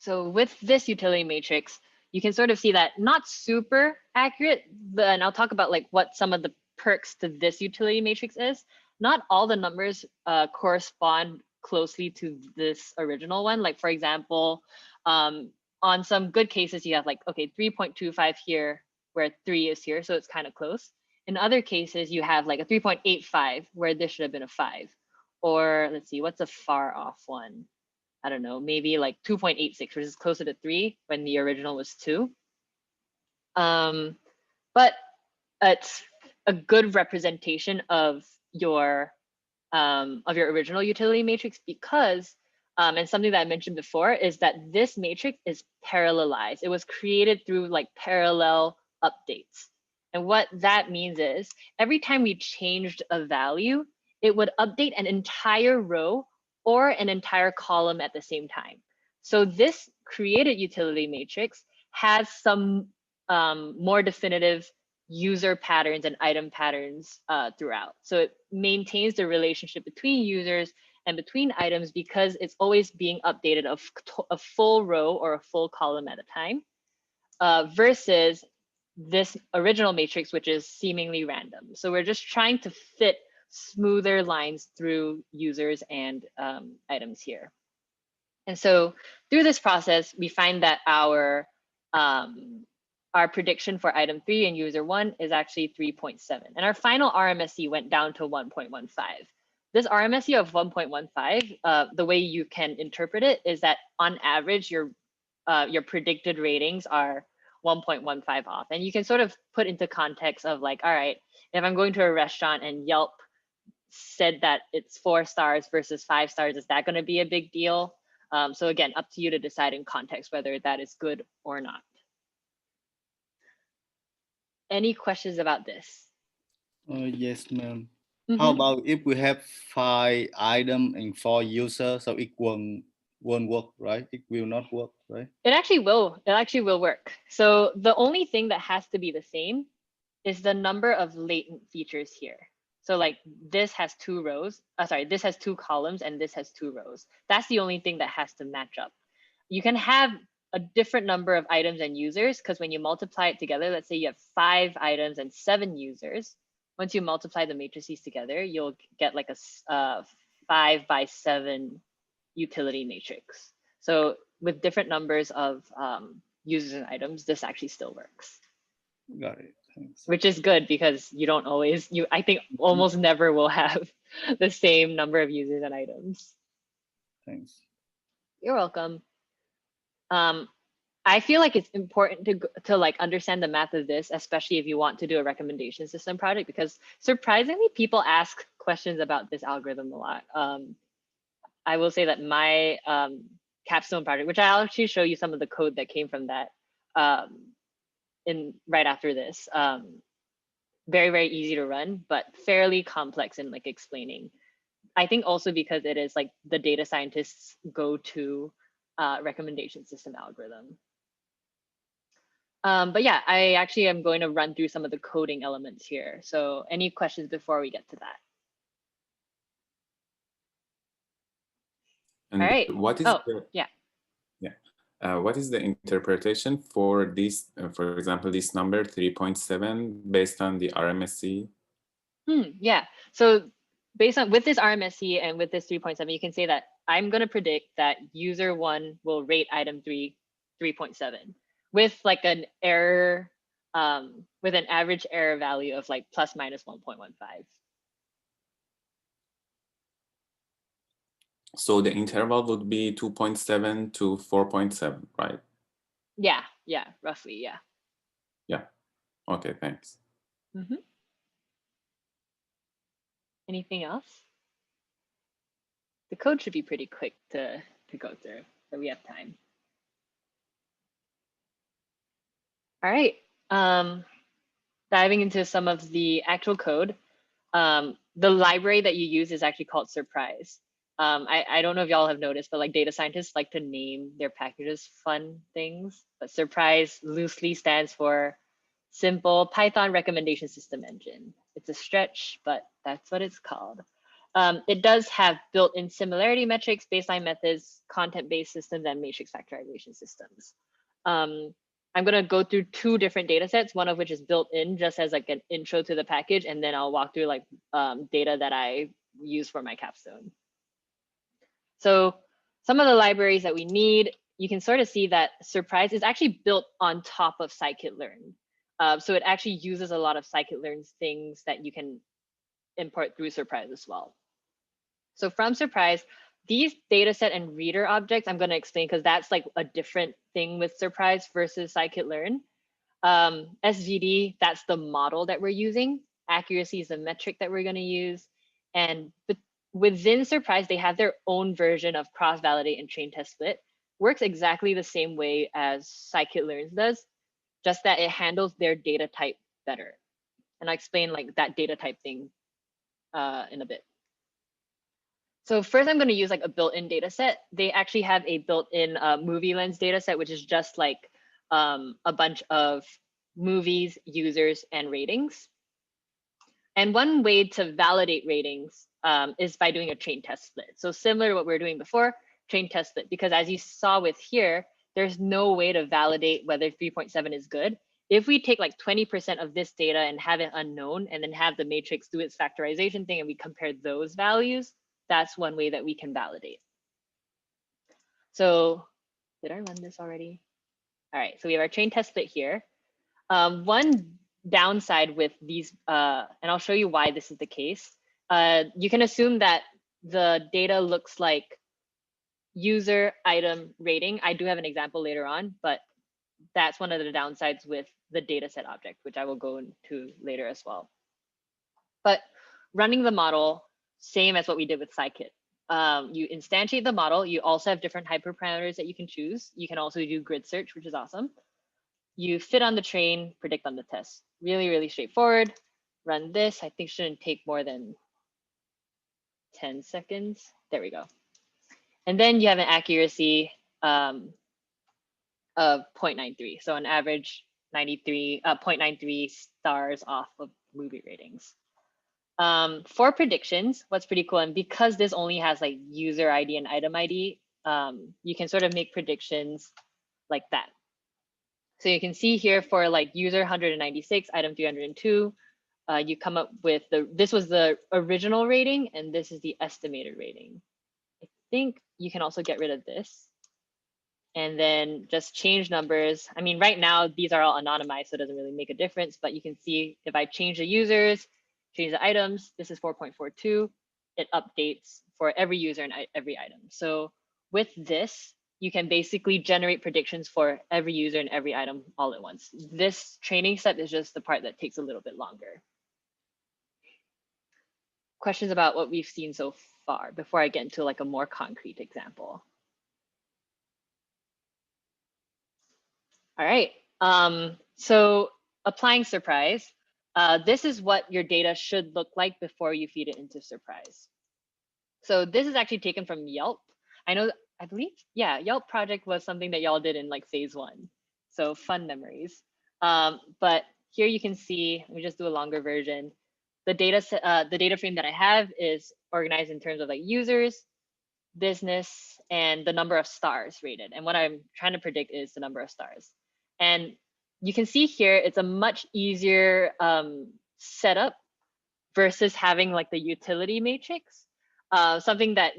So with this utility matrix, you can sort of see that not super accurate, and I'll talk about like what some of the perks to this utility matrix is. Not all the numbers correspond closely to this original one. Like for example, on some good cases, you have like, okay, 3.25 here, where 3 is here, so it's kind of close. In other cases, you have like a 3.85 where this should have been a 5. Or let's see, what's a far off one? I don't know, maybe like 2.86, which is closer to 3 when the original was 2. But it's a good representation of your of your original utility matrix because, and something that I mentioned before is that this matrix is parallelized. It was created through like parallel updates. And what that means is every time we changed a value, it would update an entire row or an entire column at the same time. So this created utility matrix has some more definitive user patterns and item patterns throughout. So it maintains the relationship between users and between items because it's always being updated a full row or a full column at a time versus this original matrix, which is seemingly random. So we're just trying to fit smoother lines through users and items here. And so through this process, we find that our prediction for item 3 and user 1 is actually 3.7. And our final RMSE went down to 1.15. This RMSE of 1.15, the way you can interpret it is that on average, your predicted ratings are 1.15 off. And you can sort of put into context of like, all right, if I'm going to a restaurant and Yelp said that it's 4 stars versus 5 stars, is that going to be a big deal? So again, up to you to decide in context whether that is good or not. Any questions about this? Yes, ma'am. How about if we have 5 items and 4 users, so it won't work, right? It will not work, right? It actually will. It actually will work. So the only thing that has to be the same is the number of latent features here. So like this has 2 rows. This has 2 columns and this has 2 rows. That's the only thing that has to match up. You can have a different number of items and users because when you multiply it together, let's say you have 5 items and 7 users. Once you multiply the matrices together, you'll get like a 5 by 7 utility matrix. So with different numbers of users and items, this actually still works. Got it. Thanks. Which is good because you don't always, I think almost never will have the same number of users and items. Thanks. You're welcome. I feel like it's important to like understand the math of this, especially if you want to do a recommendation system project, because surprisingly, people ask questions about this algorithm a lot. I will say that my capstone project, which I'll actually show you some of the code that came from that right after this, very, very easy to run, but fairly complex in like explaining. I think also because it is like the data scientists' go-to recommendation system algorithm. But yeah, I actually am going to run through some of the coding elements here. So any questions before we get to that? And all right. What is what is the interpretation for this, for example, this number 3.7 based on the RMSE? Yeah, so based on with this RMSE and with this 3.7, you can say that I'm going to predict that user 1 will rate item 3 3.7 with like an error, with an average error value of like plus minus 1.15. So the interval would be 2.7 to 4.7, right? Yeah, roughly, yeah. Yeah, okay, thanks. Anything else? The code should be pretty quick to go through, so we have time. All right, diving into some of the actual code. The library that you use is actually called Surprise. I don't know if y'all have noticed, but like data scientists like to name their packages fun things, but Surprise loosely stands for Simple Python Recommendation System Engine. It's a stretch, but that's what it's called. It does have built-in similarity metrics, baseline methods, content-based systems, and matrix factorization systems. I'm going to go through 2 different data sets, one of which is built in just as like an intro to the package, and then I'll walk through like data that I use for my capstone. So some of the libraries that we need, you can sort of see that Surprise is actually built on top of scikit-learn. So it actually uses a lot of scikit-learn's things that you can import through Surprise as well. So from Surprise, these dataset and reader objects, I'm going to explain because that's like a different thing with Surprise versus scikit-learn. SVD, that's the model that we're using. Accuracy is the metric that we're going to use. And within Surprise, they have their own version of cross-validate and train test split. Works exactly the same way as scikit-learns does, just that it handles their data type better. And I'll explain like that data type thing in a bit. So first I'm going to use like a built-in data set. They actually have a built-in movie lens data set, which is just like a bunch of movies, users, and ratings. And one way to validate ratings is by doing a train test split. So similar to what we were doing before, train test split, because as you saw with here, there's no way to validate whether 3.7 is good. If we take like 20% of this data and have it unknown and then have the matrix do its factorization thing and we compare those values, that's one way that we can validate. So did I run this already? All right, so we have our train test split here. One downside with these, and I'll show you why this is the case. You can assume that the data looks like user, item, rating. I do have an example later on, but that's one of the downsides with the dataset object, which I will go into later as well. But running the model, same as what we did with scikit. You instantiate the model. You also have different hyperparameters that you can choose. You can also do grid search, which is awesome. You fit on the train, predict on the test. Really, really straightforward. Run this. I think shouldn't take more than 10 seconds. There we go. And then you have an accuracy of 0.93. So an average 0.93 stars off of movie ratings. For predictions, what's pretty cool, and because this only has like user ID and item ID, you can sort of make predictions like that. So you can see here for like user 196, item 302, you come up with this was the original rating and this is the estimated rating. I think you can also get rid of this and then just change numbers. I mean, right now, these are all anonymized, so it doesn't really make a difference, but you can see if I change the users, change the items, this is 4.42, it updates for every user and every item. So with this, you can basically generate predictions for every user and every item all at once. This training step is just the part that takes a little bit longer. Questions about what we've seen so far before I get into like a more concrete example? All right, so applying Surprise, this is what your data should look like before you feed it into Surprise. So this is actually taken from Yelp. I believe, yeah, Yelp project was something that y'all did in like phase 1. So fun memories. But here you can see, let me just do a longer version. The data frame that I have is organized in terms of like users, business, and the number of stars rated. And what I'm trying to predict is the number of stars. And you can see here, it's a much easier setup versus having like the utility matrix. Something that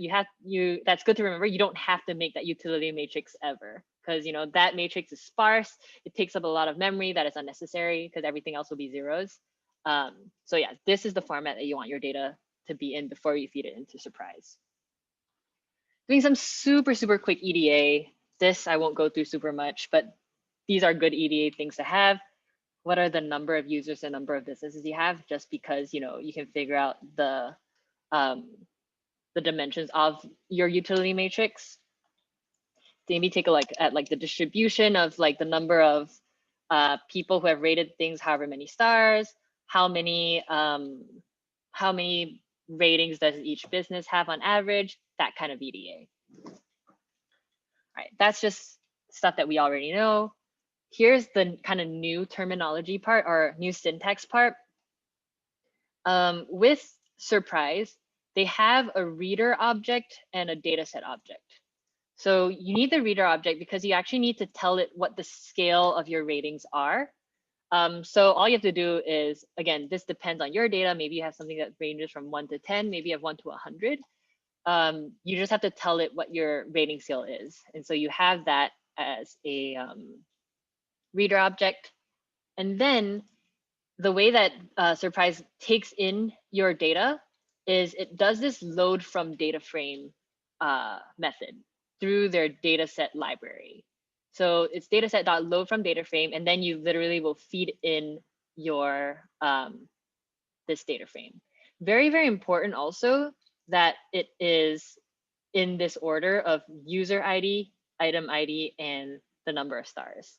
that's good to remember. You don't have to make that utility matrix ever, because that matrix is sparse. It takes up a lot of memory that is unnecessary because everything else will be zeros. So yeah, this is the format that you want your data to be in before you feed it into Surprise. Doing some super, super quick EDA. This I won't go through super much, but these are good EDA things to have. What are the number of users and number of businesses you have? Just because you can figure out the dimensions of your utility matrix. Maybe take a look at like the distribution of like the number of people who have rated things however many stars, how many ratings does each business have on average, that kind of EDA. All right, that's just stuff that we already know. Here's the kind of new terminology part or new syntax part. With Surprise, they have a reader object and a dataset object. So you need the reader object because you actually need to tell it what the scale of your ratings are. So all you have to do is, again, this depends on your data. Maybe you have something that ranges from 1 to 10, maybe you have 1 to 100. You just have to tell it what your rating scale is. And so you have that as a reader object. And then the way that Surprise takes in your data is it does this load from data frame method through their dataset library. So it's dataset.load from data frame, and then you literally will feed in your this data frame. Very, very important also, that it is in this order of user ID, item ID, and the number of stars.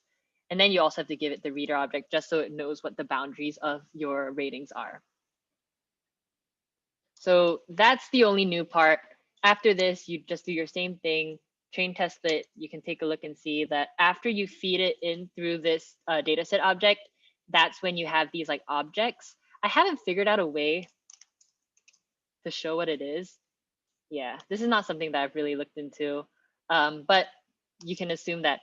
And then you also have to give it the reader object just so it knows what the boundaries of your ratings are. So that's the only new part. After this, you just do your same thing, train test it. You can take a look and see that after you feed it in through this dataset object, that's when you have these like objects. I haven't figured out a way to show what it is. Yeah, this is not something that I've really looked into, but you can assume that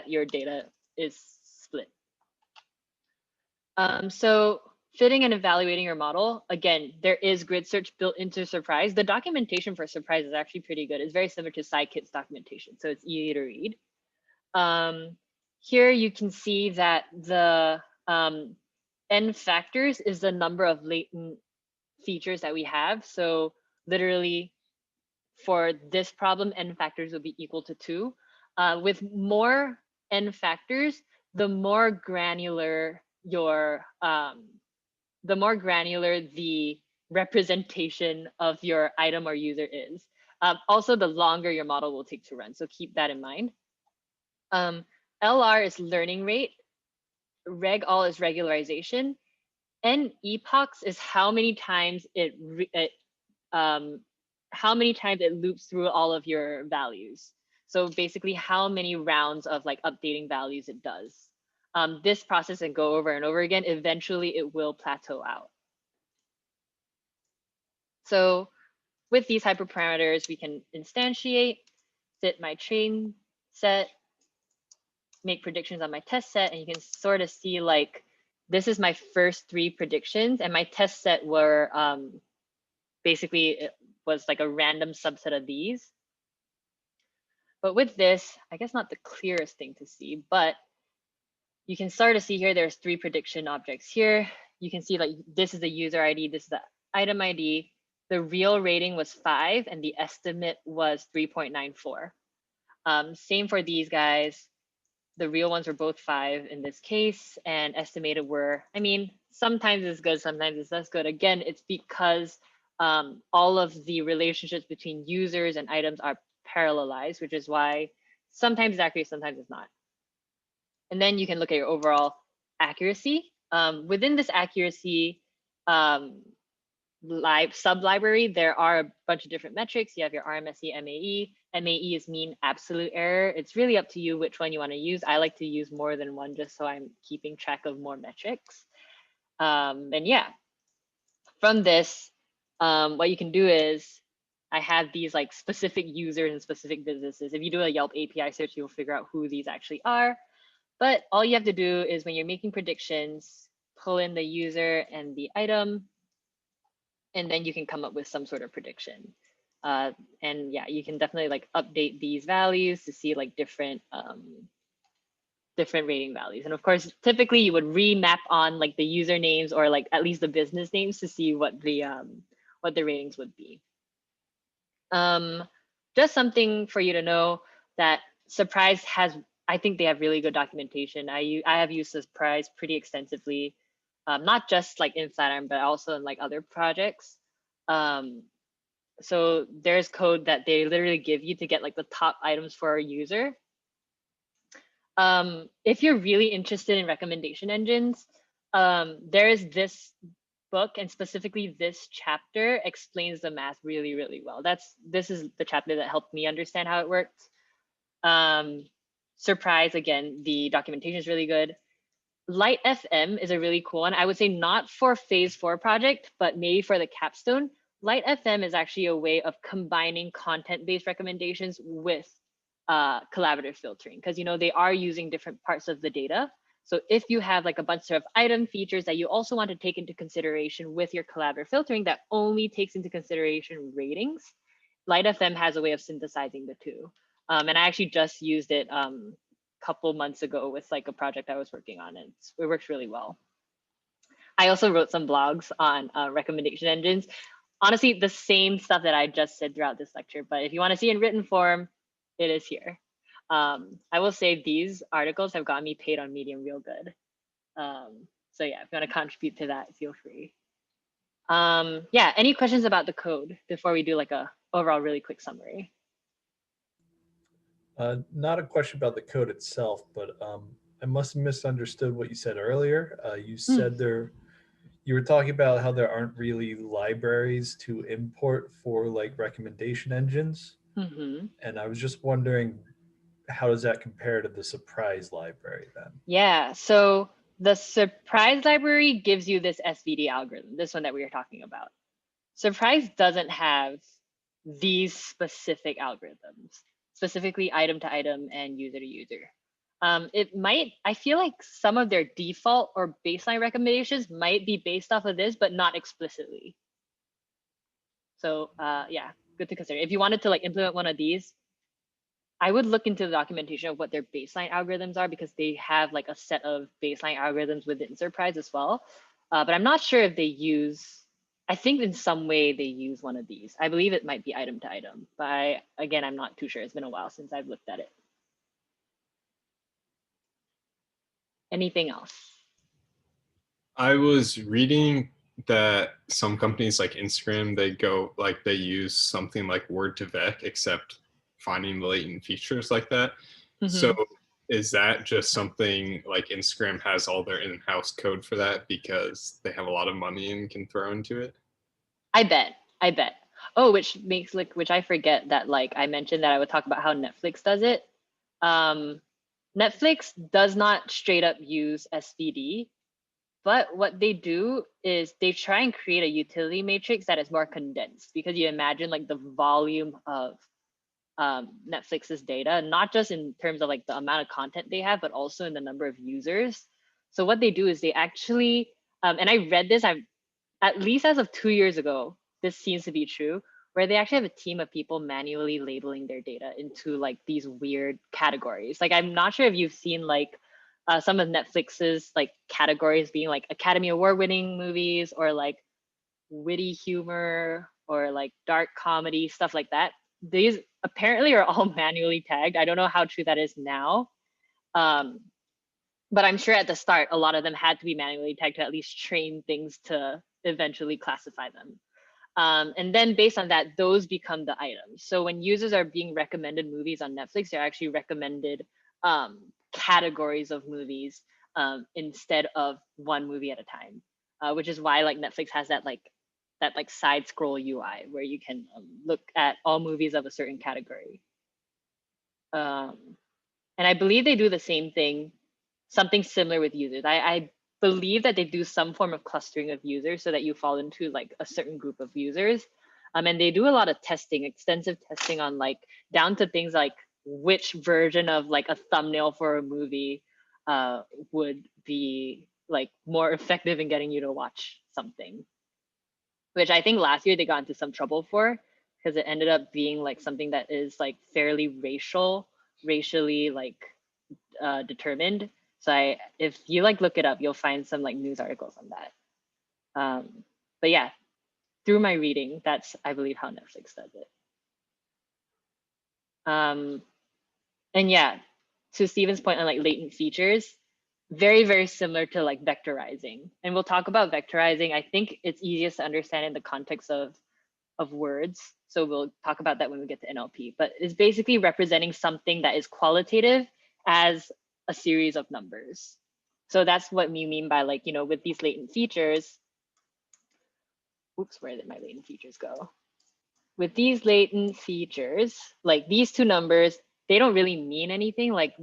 your data is split. So fitting and evaluating your model, again, there is grid search built into Surprise. The documentation for Surprise is actually pretty good. It's very similar to Scikit's documentation, so it's easy to read. Here you can see that the n factors is the number of latent features that we have. So literally for this problem, n factors will be equal to 2. With more n factors, the more granular your the representation of your item or user is. Also, the longer your model will take to run. So keep that in mind. LR is learning rate. Reg all is regularization. And epochs is how many times it loops through all of your values. So basically how many rounds of like updating values it does. This process and go over and over again, eventually it will plateau out. So with these hyperparameters, we can instantiate, fit my train set, make predictions on my test set, and you can sort of see like, this is my first 3 predictions, and my test set were basically it was like a random subset of these. But with this, I guess not the clearest thing to see, but you can start to see here, there's 3 prediction objects here. You can see like this is the user ID, this is the item ID. The real rating was 5 and the estimate was 3.94. Same for these guys. The real ones were both 5 in this case, and estimated were, I mean, sometimes it's good, sometimes it's less good. Again, it's because all of the relationships between users and items are parallelized, which is why sometimes it's accurate, sometimes it's not. And then you can look at your overall accuracy. Within this accuracy sub-library, there are a bunch of different metrics. You have your RMSE, MAE. MAE is mean absolute error. It's really up to you which one you want to use. I like to use more than one just so I'm keeping track of more metrics. And yeah, from this, what you can do is I have these like specific users and specific businesses. If you do a Yelp API search, you'll figure out who these actually are. But all you have to do is when you're making predictions, pull in the user and the item, and then you can come up with some sort of prediction. And yeah, you can definitely like update these values to see like different rating values. And of course, typically you would remap on like the usernames or like at least the business names to see what the ratings would be. Just something for you to know that Surprise has, I think they have really good documentation. I have used Surprise pretty extensively, not just like in Flatiron, but also in like other projects. So there's code that they literally give you to get like the top items for a user. If you're really interested in recommendation engines, there is this book, and specifically this chapter explains the math really, really well. This is the chapter that helped me understand how it works. Surprise, again, the documentation is really good. Light FM is a really cool one. I would say not for phase 4 project, but maybe for the capstone. Light FM is actually a way of combining content-based recommendations with collaborative filtering, because you know they are using different parts of the data. So if you have like a bunch of item features that you also want to take into consideration with your collaborative filtering that only takes into consideration ratings, Light FM has a way of synthesizing the two. And I actually just used it a couple months ago with like a project I was working on, and it works really well. I also wrote some blogs on recommendation engines. Honestly, the same stuff that I just said throughout this lecture, but if you want to see in written form, it is here. I will say these articles have gotten me paid on Medium real good. So yeah, if you want to contribute to that, feel free. Yeah, any questions about the code before we do like a overall really quick summary? Not a question about the code itself, but I must have misunderstood what you said earlier. You said you were talking about how there aren't really libraries to import for like recommendation engines. And I was just wondering, how does that compare to the surprise library then? Yeah, so the surprise library gives you this SVD algorithm, this one that we were talking about. Surprise doesn't have these specific algorithms, specifically item to item and user to user. It might, I feel like some of their default or baseline recommendations might be based off of this, but not explicitly. So yeah, good to consider. If you wanted to like implement one of these, I would look into the documentation of what their baseline algorithms are, because they have like a set of baseline algorithms within Surprise as well. But I'm not sure if they use, I think in some way they use one of these. I believe it might be item to item, but again, I'm not too sure. It's been a while since I've looked at it. Anything else? I was reading that some companies like Instagram, they use something like word to vec, except finding the latent features like that. So is that just something like Instagram has all their in-house code for that because they have a lot of money and can throw into it? I bet. Oh, which I forget that like I mentioned that I would talk about how Netflix does it. Netflix does not straight up use SVD, but what they do is they try and create a utility matrix that is more condensed, because you imagine like the volume of Netflix's data, not just in terms of like the amount of content they have, but also in the number of users. So what they do is they actually, and I read this, at least as of 2 years ago, this seems to be true, where they actually have a team of people manually labeling their data into like these weird categories. Like, I'm not sure if you've seen like some of Netflix's like categories being like Academy Award winning movies, or like witty humor, or like dark comedy, stuff like that. These apparently are all manually tagged. I don't know how true that is now. But I'm sure at the start, a lot of them had to be manually tagged to at least train things to eventually classify them. And then based on that, those become the items. So when users are being recommended movies on Netflix, they're actually recommended categories of movies instead of one movie at a time, which is why like Netflix has that side scroll UI where you can look at all movies of a certain category. And I believe they do the same thing, something similar with users. I believe that they do some form of clustering of users so that you fall into like a certain group of users. And they do a lot of testing, extensive testing on like down to things like which version of like a thumbnail for a movie would be like more effective in getting you to watch something, which I think last year they got into some trouble for, because it ended up being like something that is like fairly racially like determined. So if you like look it up, you'll find some like news articles on that. But yeah, through my reading, that's I believe how Netflix does it. And yeah, to Steven's point on like latent features, very, very similar to like vectorizing. And we'll talk about vectorizing. I think it's easiest to understand in the context of words. So we'll talk about that when we get to NLP, but it's basically representing something that is qualitative as a series of numbers. So that's what we mean by like, with these latent features. Oops, where did my latent features go? With these latent features, like these two numbers, they don't really mean anything. Like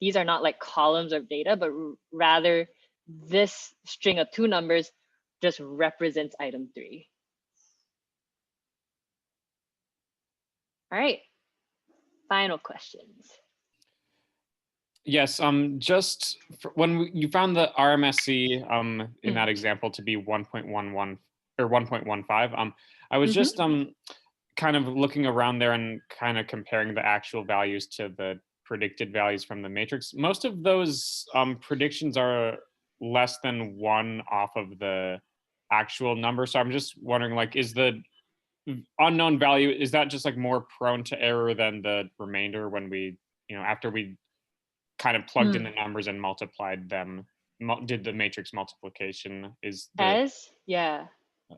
these are not like columns of data, but rather this string of two numbers just represents item 3. All right, final questions. Yes, just when you found the RMSE in that example to be 1.11 or 1.15, I was just kind of looking around there and kind of comparing the actual values to the predicted values from the matrix. Most of those predictions are less than 1 off of the actual number. So I'm just wondering, like, is the unknown value, is that just like more prone to error than the remainder when we, after we kind of plugged in the numbers and multiplied them, did the matrix multiplication? Yeah.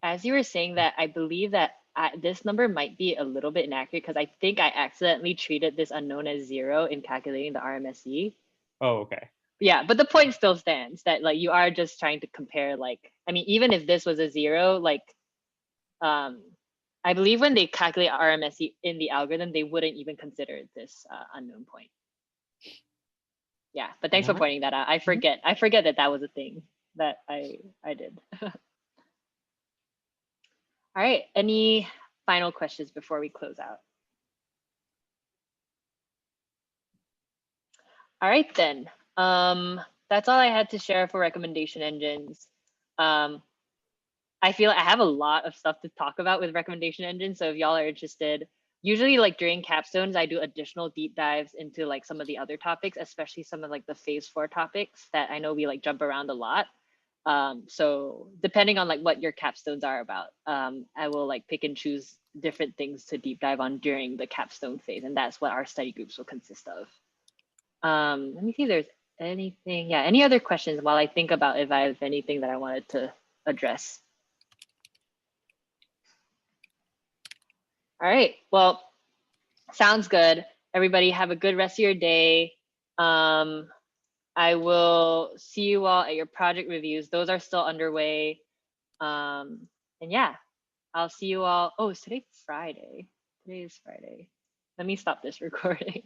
as you were saying that, I believe that this number might be a little bit inaccurate because I think I accidentally treated this unknown as 0 in calculating the RMSE. Oh, okay. Yeah, but the point still stands that like you are just trying to compare, like, I mean, even if this was a 0, like, I believe when they calculate RMSE in the algorithm, they wouldn't even consider this unknown point. Yeah, but thanks for pointing that out. I forget that that was a thing that I did. All right, any final questions before we close out? All right, then. That's all I had to share for recommendation engines. I feel I have a lot of stuff to talk about with recommendation engines. So if y'all are interested, usually like during capstones, I do additional deep dives into like some of the other topics, especially some of like the phase 4 topics that I know we like jump around a lot. So depending on like what your capstones are about, I will like pick and choose different things to deep dive on during the capstone phase. And that's what our study groups will consist of. Let me see if there's anything. Yeah, any other questions while I think about if I have anything that I wanted to address. All right, well, sounds good. Everybody have a good rest of your day. I will see you all at your project reviews. Those are still underway. And yeah, I'll see you all. Oh, is today Friday? Today is Friday. Let me stop this recording.